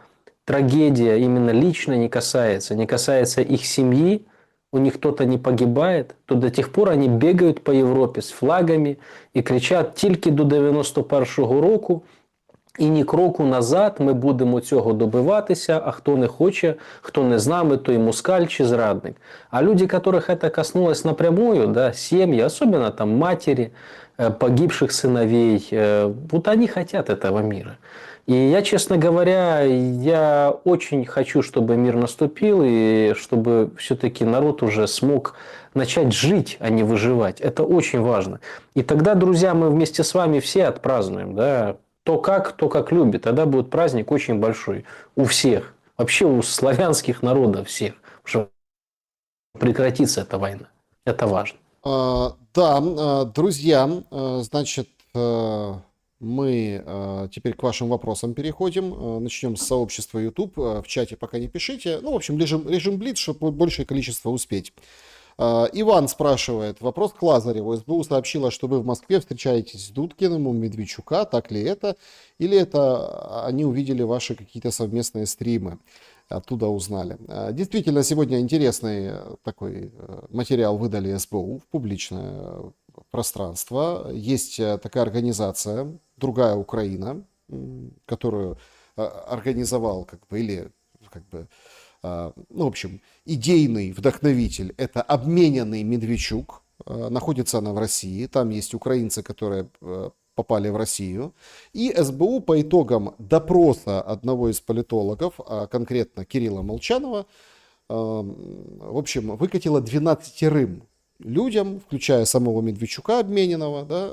трагедия, именно лично не касается их семьи, у них кто-то не погибает, то до тех пор они бегают по Европе с флагами і кричать «Тільки до 91-го року і ні кроку назад, ми будемо цього добиватися, а хто не хоче, хто не з нами, той мускаль чи зрадник». А люди, которых это коснулось напрямую, да, семьи, особенно там матери, погибших сыновей, вот они хотят этого мира. И я, честно говоря, я очень хочу, чтобы мир наступил, и чтобы все-таки народ уже смог начать жить, а не выживать. Это очень важно. И тогда, друзья, мы вместе с вами все отпразднуем, да, кто как любит. Тогда будет праздник очень большой у всех. Вообще у славянских народов всех. Что прекратится эта война. Это важно. Да, друзья, значит, мы теперь к вашим вопросам переходим. Начнем с сообщества YouTube. В чате пока не пишите. Ну, в общем, режим Блиц, чтобы большее количество успеть. Иван спрашивает. Вопрос к Лазареву. СБУ сообщила, что вы в Москве встречаетесь с Дудкиным, у Медведчука. Так ли это? Или это они увидели ваши какие-то совместные стримы? Оттуда узнали. Действительно, сегодня интересный такой материал выдали СБУ в публичное пространство. Есть такая организация «Другая Украина», которую организовал ну, в общем, идейный вдохновитель. Это обмененный Медведчук. Находится она в России. Там есть украинцы, которые попали в Россию. И СБУ по итогам допроса одного из политологов, а конкретно Кирилла Молчанова, в общем, выкатила 12 людям, включая самого Медведчука обмененного, да,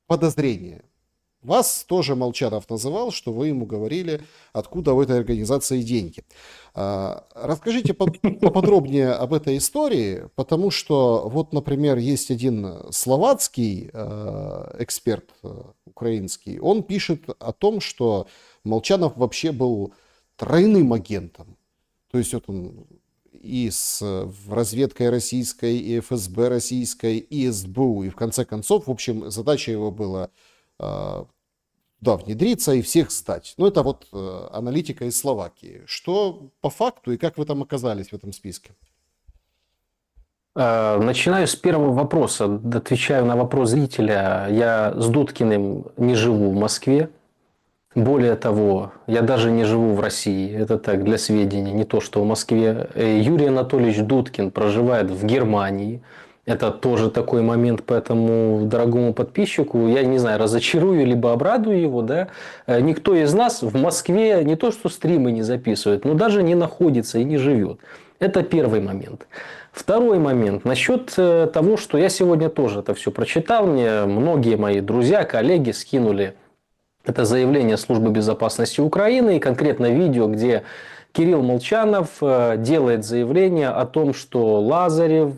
подозрения. Вас тоже Молчанов называл, что вы ему говорили, откуда у этой организации деньги. Расскажите поподробнее об этой истории, потому что вот, например, есть один словацкий эксперт украинский, он пишет о том, что Молчанов вообще был тройным агентом. То есть вот он и с разведкой российской, и ФСБ российской, и СБУ, и в конце концов, в общем, задача его была внедриться и всех сдать. Ну, это вот аналитика из Словакии. Что по факту и как вы там оказались в этом списке? Начинаю с первого вопроса. Отвечаю на вопрос зрителя. Я с Дудкиным не живу в Москве. Более того, я даже не живу в России. Это так, для сведения. Не то, что в Москве. Юрий Анатольевич Дудкин проживает в Германии. Это тоже такой момент, поэтому дорогому подписчику, я не знаю, разочарую, либо обрадую его, да. Никто из нас в Москве не то, что стримы не записывает, но даже не находится и не живет. Это первый момент. Второй момент. Насчет того, что я сегодня тоже это все прочитал. Мне многие мои друзья, коллеги скинули это заявление Службы безопасности Украины и конкретно видео, где Кирилл Молчанов делает заявление о том, что Лазарев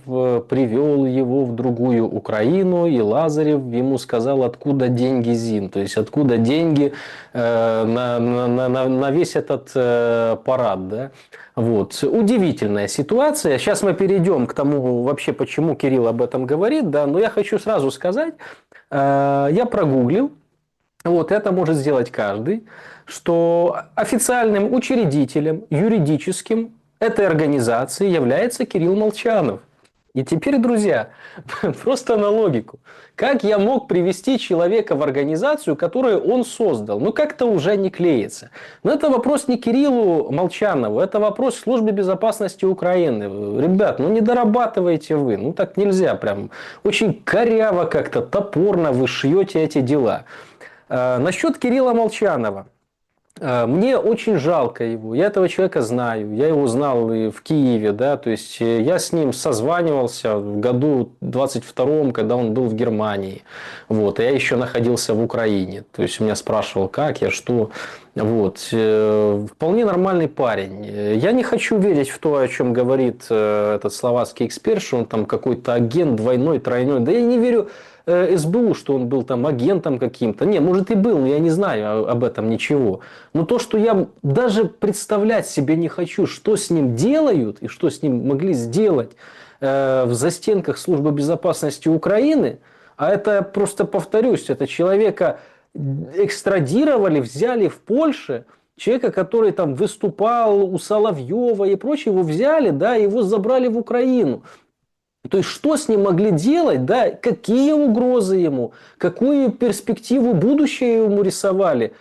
привел его в другую Украину, и Лазарев ему сказал, откуда деньги ЗИН, то есть откуда деньги на весь этот парад. Да? Вот. Удивительная ситуация. Сейчас мы перейдем к тому, вообще, почему Кирилл об этом говорит, да? Но я хочу сразу сказать, я прогуглил, вот это может сделать каждый, что официальным учредителем юридическим этой организации является Кирилл Молчанов. И теперь, друзья, просто на логику. Как я мог привести человека в организацию, которую он создал? Ну, как-то уже не клеится. Но это вопрос не Кириллу Молчанову, это вопрос службе безопасности Украины. Ребят, ну не дорабатываете вы. Ну, так нельзя прям. Очень коряво как-то, топорно вы шьете эти дела. Насчет Кирилла Молчанова. Мне очень жалко его. Я этого человека знаю. Я его знал и в Киеве, да, то есть я с ним созванивался в году 22-м, когда он был в Германии. Вот, я еще находился в Украине. То есть меня спрашивал, как я, что. Вот. Вполне нормальный парень. Я не хочу верить в то, о чем говорит этот словацкий эксперт, что он там какой-то агент двойной, тройной. Да я не верю СБУ, что он был там агентом каким-то. Не, может и был, но я не знаю об этом ничего. Но то, что я даже представлять себе не хочу, что с ним делают и что с ним могли сделать в застенках Службы безопасности Украины, а это, просто повторюсь, это человека экстрадировали, взяли в Польше, человека, который там выступал у Соловьева и прочее, его взяли, да, его забрали в Украину. То есть, что с ним могли делать, да, какие угрозы ему, какую перспективу будущее ему рисовали.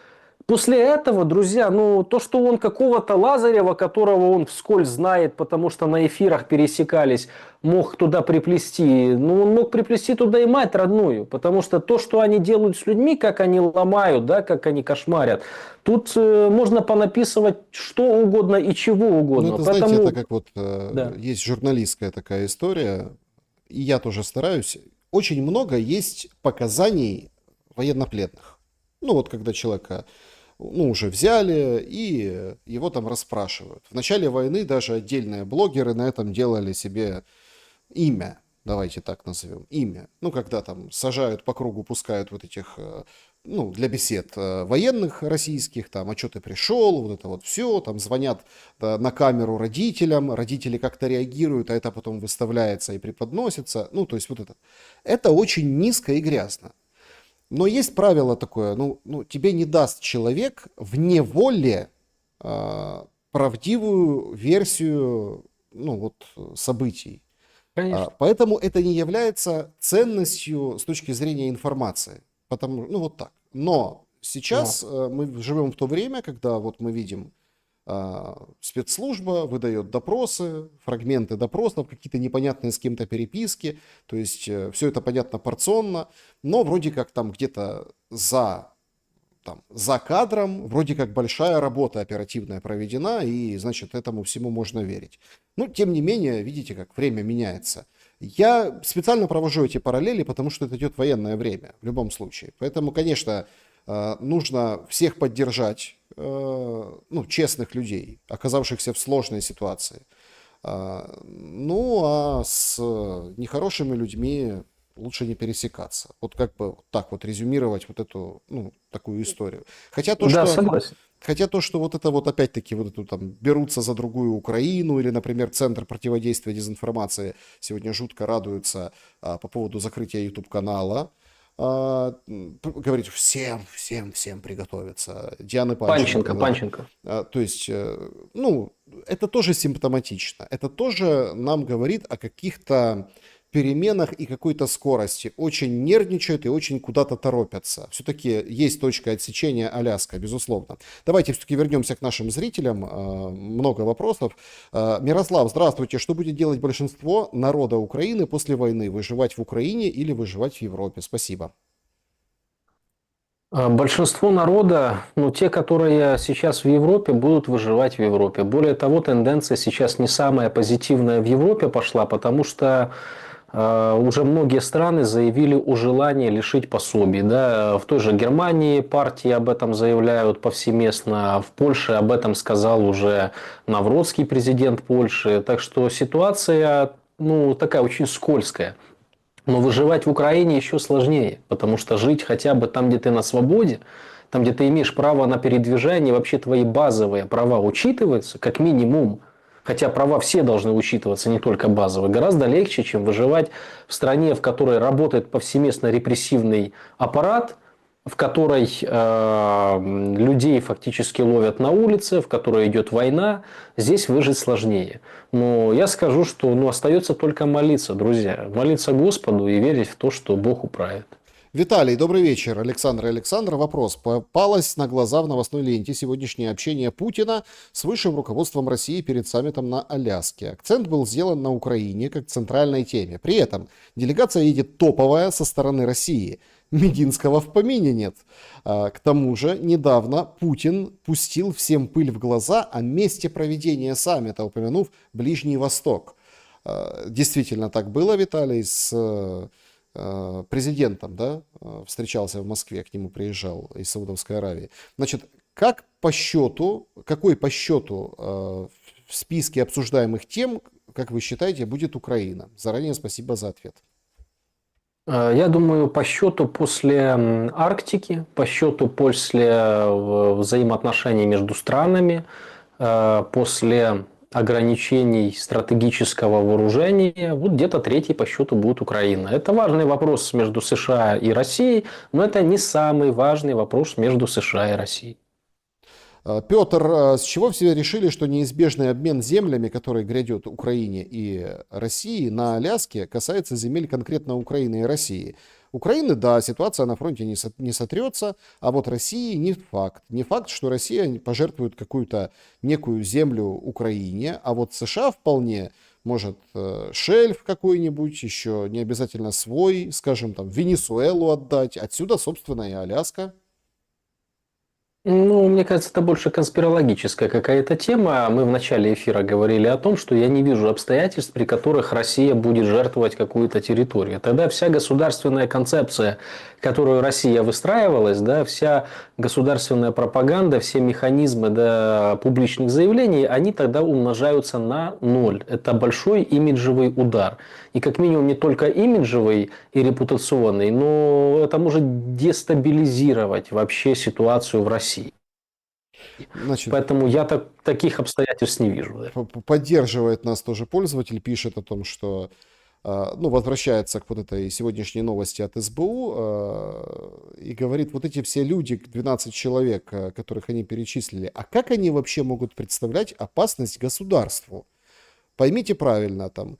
После этого, друзья, ну, то, что он какого-то Лазарева, которого он вскользь знает, потому что на эфирах пересекались, мог туда приплести, ну, он мог приплести туда и мать родную, потому что то, что они делают с людьми, как они ломают, да, как они кошмарят, тут можно понаписывать что угодно и чего Ну, угодно. это, знаете, Поэтому, это как вот да. есть журналистская такая история, и я тоже стараюсь. Очень много есть показаний военнопленных. Ну, вот когда человека ну, уже взяли, и его там расспрашивают. В начале войны даже отдельные блогеры на этом делали себе имя, давайте так назовем, имя. Ну, когда там сажают по кругу, пускают вот этих, ну, для бесед военных российских, там, а что ты пришел, вот это вот все, там звонят на камеру родителям, родители как-то реагируют, а это потом выставляется и преподносится, ну, то есть вот это. Это очень низко и грязно. Но есть правило такое, ну тебе не даст человек в неволе правдивую версию, ну, вот, событий. Конечно. Поэтому это не является ценностью с точки зрения информации. Потому, ну, вот так. Но Но. сейчас мы живем в то время, когда вот мы видим, спецслужба выдает допросы, фрагменты допросов, какие-то непонятные с кем-то переписки. То есть все это понятно порционно, но вроде как там где-то за кадром вроде как большая работа оперативная проведена, и, значит, этому всему можно верить. Но, тем не менее, видите, как время меняется. Я специально провожу эти параллели, потому что это идет военное время, в любом случае. Поэтому, конечно, нужно всех поддержать, ну, честных людей, оказавшихся в сложной ситуации. Ну, а с нехорошими людьми лучше не пересекаться. Вот как бы вот так вот резюмировать вот эту, ну, такую историю. Хотя то, Да, что, согласен. хотя то, что вот это вот опять-таки вот эту там берутся за другую Украину или, например, Центр противодействия дезинформации сегодня жутко радуется по поводу закрытия YouTube-канала. Говорит, всем приготовиться. Дианы Панченко, Панченко, да. Панченко. То есть, ну, это тоже симптоматично. Это тоже нам говорит о каких-то переменах и какой-то скорости. Очень нервничают и очень куда-то торопятся. Все-таки есть точка отсечения Аляска, безусловно. Давайте все-таки вернемся к нашим зрителям. Много вопросов. Мирослав, здравствуйте. Что будет делать большинство народа Украины после войны? Выживать в Украине или выживать в Европе? Спасибо. Большинство народа, ну, те, которые сейчас в Европе, будут выживать в Европе. Более того, тенденция сейчас не самая позитивная в Европе пошла, потому что уже многие страны заявили о желании лишить пособий. Да? В той же Германии партии об этом заявляют повсеместно, в Польше об этом сказал уже Навроцкий, президент Польши. Так что ситуация, ну, такая очень скользкая. Но выживать в Украине еще сложнее, потому что жить хотя бы там, где ты на свободе, там, где ты имеешь право на передвижение, вообще твои базовые права учитываются, как минимум. Хотя права все должны учитываться, не только базовые. Гораздо легче, чем выживать в стране, в которой работает повсеместно репрессивный аппарат, в которой людей фактически ловят на улице, в которой идет война, здесь выжить сложнее. Но я скажу, что остается только молиться, друзья. Молиться Господу и верить в то, что Бог управит. Виталий, добрый вечер. Александр, вопрос. Попалось на глаза в новостной ленте сегодняшнее общение Путина с высшим руководством России перед саммитом на Аляске. Акцент был сделан на Украине как центральной теме. При этом делегация едет топовая со стороны России. Мединского в помине нет. К тому же недавно Путин пустил всем пыль в глаза о месте проведения саммита, упомянув Ближний Восток. Действительно так было, Виталий, с президентом, да, встречался в Москве, к нему приезжал из Саудовской Аравии. Значит, какой по счету в списке обсуждаемых тем, как вы считаете, будет Украина? Заранее спасибо за ответ. Я думаю, по счету после Арктики, по счету после взаимоотношений между странами, после ограничений стратегического вооружения, вот где-то третий по счету будет Украина. Это важный вопрос между США и Россией, но это не самый важный вопрос между США и Россией. Петр, с чего все решили, что неизбежный обмен землями, который грядет Украине и России на Аляске, касается земель конкретно Украины и России? Украины, да, ситуация на фронте не сотрется, а вот России не факт. Не факт, что Россия пожертвует какую-то некую землю Украине, а вот США вполне может шельф какой-нибудь, еще не обязательно свой, скажем, там, Венесуэлу отдать. Отсюда, собственно, и Аляска. Мне кажется, это больше конспирологическая какая-то тема. Мы в начале эфира говорили о том, что я не вижу обстоятельств, при которых Россия будет жертвовать какую-то территорию. Тогда вся государственная концепция, которую Россия выстраивалась, да, вся государственная пропаганда, все механизмы, да, публичных заявлений, они тогда умножаются на ноль. Это большой имиджевый удар. И как минимум не только имиджевый и репутационный, но это может дестабилизировать вообще ситуацию в России. Значит, поэтому я таких обстоятельств не вижу. Да. Поддерживает нас тоже пользователь, пишет о том, что возвращается к вот этой сегодняшней новости от СБУ и говорит, вот эти все люди, 12 человек, которых они перечислили, а как они вообще могут представлять опасность государству? Поймите правильно, там,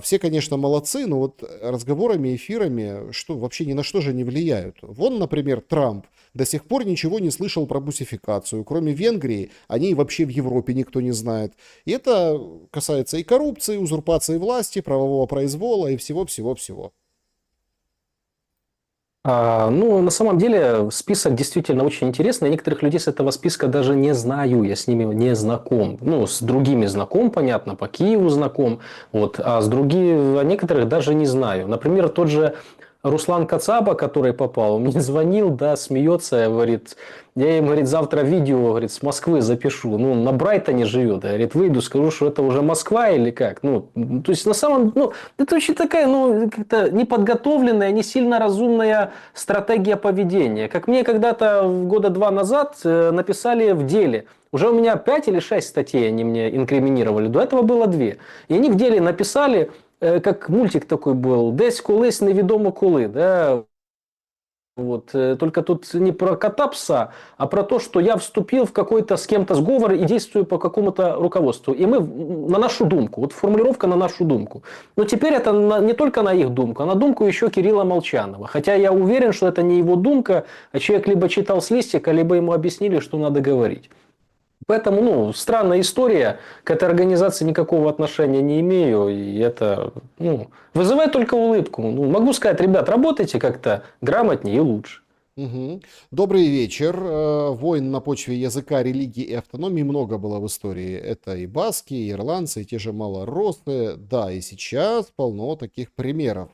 все, конечно, молодцы, но вот разговорами, эфирами, что вообще ни на что же не влияют. Вон, например, Трамп до сих пор ничего не слышал про бусификацию. Кроме Венгрии, о ней вообще в Европе никто не знает. И это касается и коррупции, и узурпации власти, правового произвола и всего-всего-всего. На самом деле список действительно очень интересный. Я некоторых людей с этого списка даже не знаю, я с ними не знаком. С другими знаком, понятно, по Киеву знаком, а с некоторых даже не знаю. Например, тот же Руслан Кацаба, который попал, мне звонил, да, смеется, говорит, я им, говорит, завтра видео, говорит, с Москвы запишу, на Брайтоне живет, говорит, выйду, скажу, что это уже Москва или как, то есть на самом, это очень такая, как-то неподготовленная, не сильно разумная стратегия поведения. Как мне когда-то года 2 назад написали в деле, уже у меня 5 или 6 статей они мне инкриминировали, до этого было 2, и они в деле написали, как мультик такой был, «Десь колись невідомо коли». Да? Только тут не про кота-пса, а про то, что я вступил в какой-то с кем-то сговор и действую по какому-то руководству. И мы на нашу думку, формулировка на нашу думку. Но теперь это не только на их думку, а на думку еще Кирилла Молчанова. Хотя я уверен, что это не его думка, а человек либо читал с листика, либо ему объяснили, что надо говорить. Поэтому, странная история, к этой организации никакого отношения не имею, и это, вызывает только улыбку. Могу сказать, ребят, работайте как-то грамотнее и лучше. Угу. Добрый вечер. Войн на почве языка, религии и автономии много было в истории. Это и баски, и ирландцы, и те же малороссы. Да, и сейчас полно таких примеров.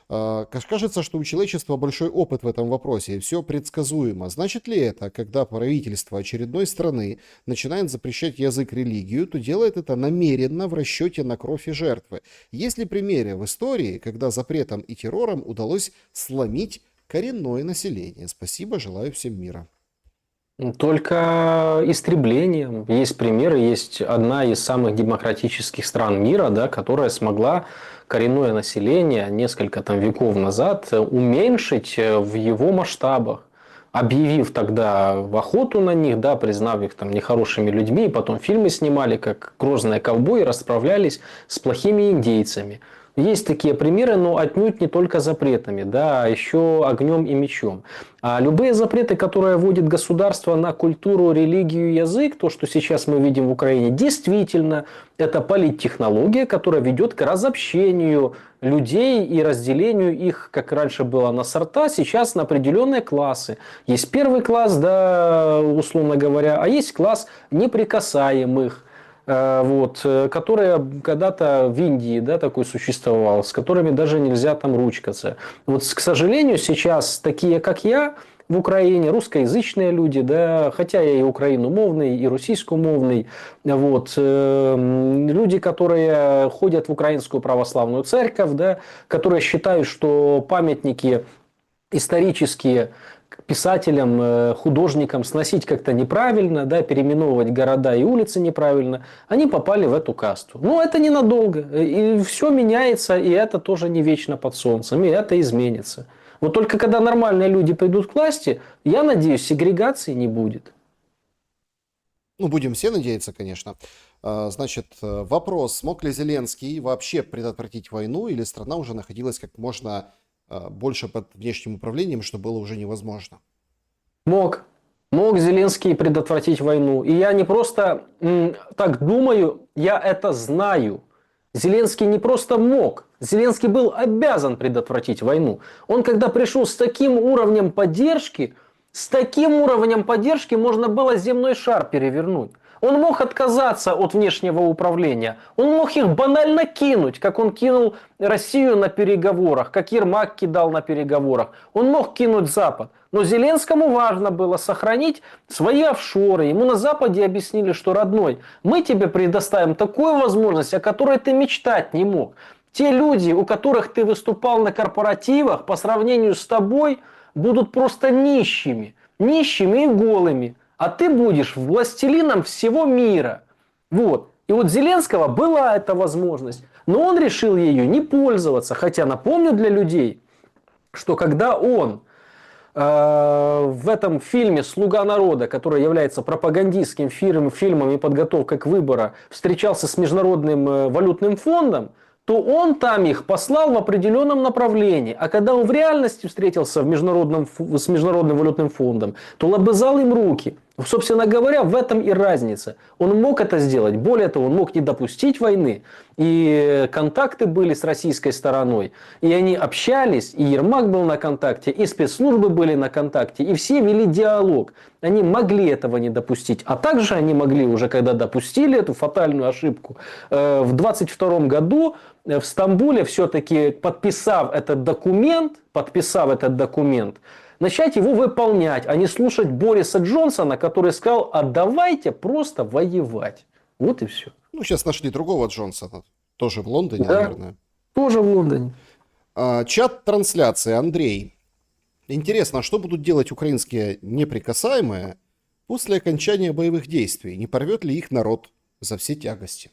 Кажется, что у человечества большой опыт в этом вопросе, и все предсказуемо. Значит ли это, когда правительство очередной страны начинает запрещать язык, религию, то делает это намеренно в расчете на кровь и жертвы? Есть ли примеры в истории, когда запретом и террором удалось сломить коренное население? Спасибо, желаю всем мира. Только истреблением. Есть примеры, есть одна из самых демократических стран мира, да, которая смогла коренное население несколько веков назад уменьшить в его масштабах. объявив тогда в охоту на них, да, признав их там нехорошими людьми, потом фильмы снимали, как грозные ковбои расправлялись с плохими индейцами. Есть такие примеры, но отнюдь не только запретами, да, а еще огнем и мечом. А любые запреты, которые вводит государство на культуру, религию, язык, то, что сейчас мы видим в Украине, действительно, это политтехнология, которая ведет к разобщению людей и разделению их, как раньше было, на сорта, сейчас на определенные классы. Есть первый класс, да, условно говоря, а есть класс неприкасаемых, которые когда-то в Индии, да, такой существовал, с которыми даже нельзя там ручкаться. Вот, к сожалению, сейчас такие, как я, в Украине, русскоязычные люди, да, хотя я и украиномовный, и российскомовный, люди, которые ходят в Украинскую православную церковь, да, которые считают, что памятники исторические писателям, художникам сносить как-то неправильно, да, переименовывать города и улицы неправильно, они попали в эту касту. Но это ненадолго. И все меняется, и это тоже не вечно под солнцем, и это изменится. Вот только когда нормальные люди придут к власти, я надеюсь, сегрегации не будет. Ну, будем все надеяться, конечно. Значит, вопрос, смог ли Зеленский вообще предотвратить войну, или страна уже находилась как можно больше под внешним управлением, что было уже невозможно? Мог. Мог Зеленский предотвратить войну. И я не просто так думаю, я это знаю. Зеленский не просто мог. Зеленский был обязан предотвратить войну. Он когда пришел с таким уровнем поддержки можно было земной шар перевернуть. Он мог отказаться от внешнего управления. Он мог их банально кинуть, как он кинул Россию на переговорах, как Ермак кидал на переговорах. Он мог кинуть Запад. Но Зеленскому важно было сохранить свои офшоры. Ему на Западе объяснили, что, родной, мы тебе предоставим такую возможность, о которой ты мечтать не мог. Те люди, у которых ты выступал на корпоративах, по сравнению с тобой, будут просто нищими. Нищими и голыми. А ты будешь властелином всего мира. Вот. И вот Зеленского была эта возможность. Но он решил ею не пользоваться. Хотя напомню для людей, что когда он в этом фильме «Слуга народа», который является пропагандистским фильмом и подготовкой к выборам, встречался с Международным валютным фондом, то он там их послал в определенном направлении. А когда он в реальности встретился с Международным валютным фондом, то лобызал им руки. Собственно говоря, в этом и разница. Он мог это сделать. Более того, он мог не допустить войны. И контакты были с российской стороной. И они общались, и Ермак был на контакте, и спецслужбы были на контакте, и все вели диалог. Они могли этого не допустить. А также они могли уже, когда допустили эту фатальную ошибку, в 22 году в Стамбуле все-таки подписав этот документ, начать его выполнять, а не слушать Бориса Джонсона, который сказал, а давайте просто воевать. Вот и все. Ну, сейчас нашли другого Джонсона, тоже в Лондоне, Да, наверное. тоже в Лондоне. Чат трансляции, Андрей. Интересно, а что будут делать украинские неприкасаемые после окончания боевых действий? Не порвет ли их народ за все тягости?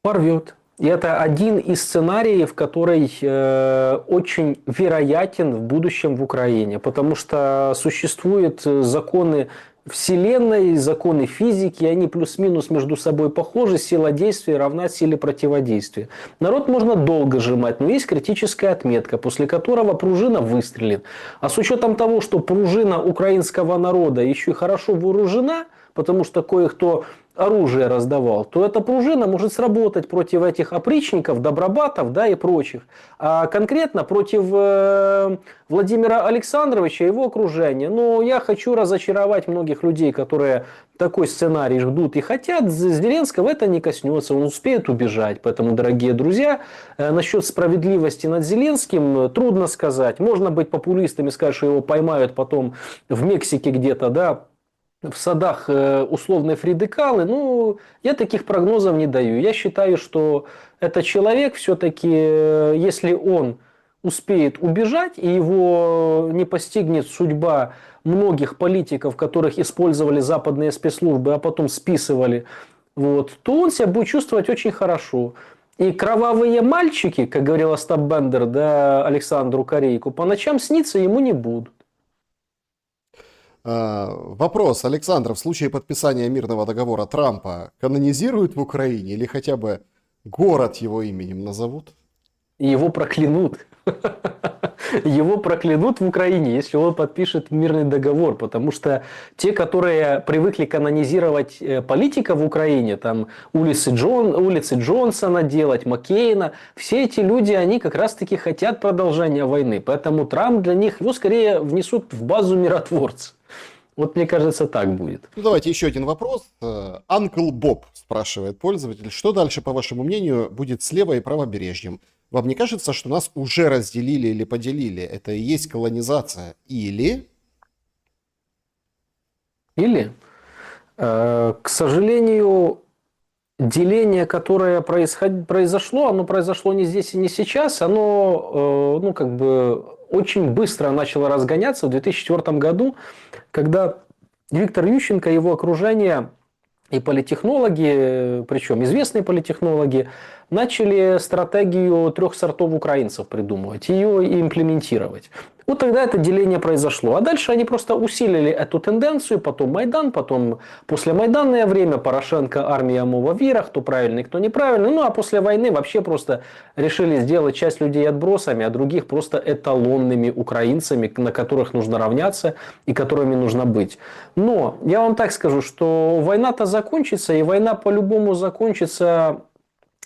Порвет. И это один из сценариев, который очень вероятен в будущем в Украине, потому что существуют законы Вселенной, законы физики, они плюс-минус между собой похожи, сила действия равна силе противодействия. Народ можно долго сжимать, но есть критическая отметка, после которого пружина выстрелит. А с учетом того, что пружина украинского народа еще и хорошо вооружена, потому что кое-кто оружие раздавал, то эта пружина может сработать против этих опричников, добробатов, да, и прочих. А конкретно против Владимира Александровича и его окружения. Но я хочу разочаровать многих людей, которые такой сценарий ждут и хотят. Зеленского это не коснется, он успеет убежать. Поэтому, дорогие друзья, насчет справедливости над Зеленским трудно сказать. Можно быть популистами, сказать, что его поймают потом в Мексике где-то, да, в садах условной Фриды Калы, ну, я таких прогнозов не даю. Я считаю, что этот человек все-таки, если он успеет убежать, и его не постигнет судьба многих политиков, которых использовали западные спецслужбы, а потом списывали, вот, то он себя будет чувствовать очень хорошо. И кровавые мальчики, как говорил Остап Бендер, да, Александру Корейку, по ночам сниться ему не будут. Вопрос, Александр, в случае подписания мирного договора Трампа канонизируют в Украине или хотя бы город его именем назовут? И его проклянут. Его проклянут в Украине, если он подпишет мирный договор, потому что те, которые привыкли канонизировать политика в Украине, там улицы Джонсона делать, Маккейна, все эти люди, они как раз-таки хотят продолжения войны, поэтому Трамп для них, его скорее внесут в базу миротворцев. Вот мне кажется, так будет. Ну, давайте еще один вопрос. Uncle Bob спрашивает пользователь, что дальше, по вашему мнению, будет с лево- и правобережьем? Вам не кажется, что нас уже разделили или поделили? Это и есть колонизация? Или... К сожалению, деление, которое произошло, оно произошло не здесь и не сейчас, оно очень быстро начало разгоняться в 2004 году, когда Виктор Ющенко и его окружение и политтехнологи, причем известные политтехнологи, начали стратегию 3 сортов украинцев придумывать, ее и имплементировать. Вот тогда это деление произошло. А дальше они просто усилили эту тенденцию, потом Майдан, потом послемайданное время, Порошенко, армия Амова Вира, кто правильный, кто неправильный. Ну а после войны вообще просто решили сделать часть людей отбросами, а других просто эталонными украинцами, на которых нужно равняться и которыми нужно быть. Но я вам так скажу, что война-то закончится, и война по-любому закончится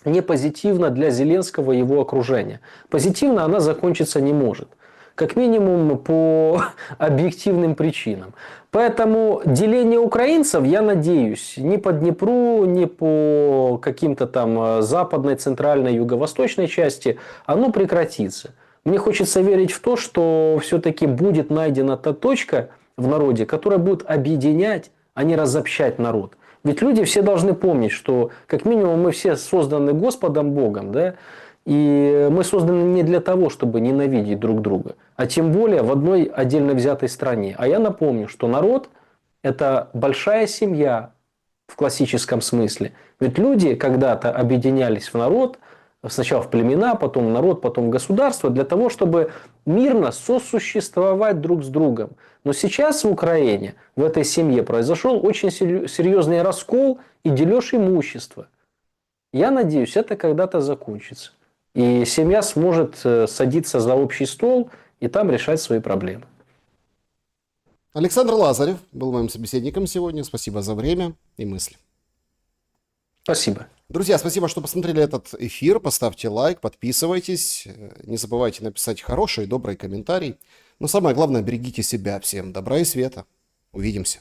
не позитивно для Зеленского и его окружения. Позитивно она закончиться не может. Как минимум по объективным причинам. Поэтому деление украинцев, я надеюсь, ни по Днепру, ни по каким-то там западной, центральной, юго-восточной части, оно прекратится. Мне хочется верить в то, что все-таки будет найдена та точка в народе, которая будет объединять, а не разобщать народ. Ведь люди все должны помнить, что как минимум мы все созданы Господом Богом, да? И мы созданы не для того, чтобы ненавидеть друг друга, а тем более в одной отдельно взятой стране. А я напомню, что народ – это большая семья в классическом смысле. Ведь люди когда-то объединялись в народ, сначала в племена, потом в народ, потом в государство, для того, чтобы мирно сосуществовать друг с другом. Но сейчас в Украине, в этой семье, произошел очень серьезный раскол и дележ имущества. Я надеюсь, это когда-то закончится. И семья сможет садиться за общий стол и там решать свои проблемы. Александр Лазарев был моим собеседником сегодня. Спасибо за время и мысли. Спасибо. Друзья, спасибо, что посмотрели этот эфир. Поставьте лайк, подписывайтесь. Не забывайте написать хороший и добрый комментарий. Но самое главное, берегите себя. Всем добра и света. Увидимся.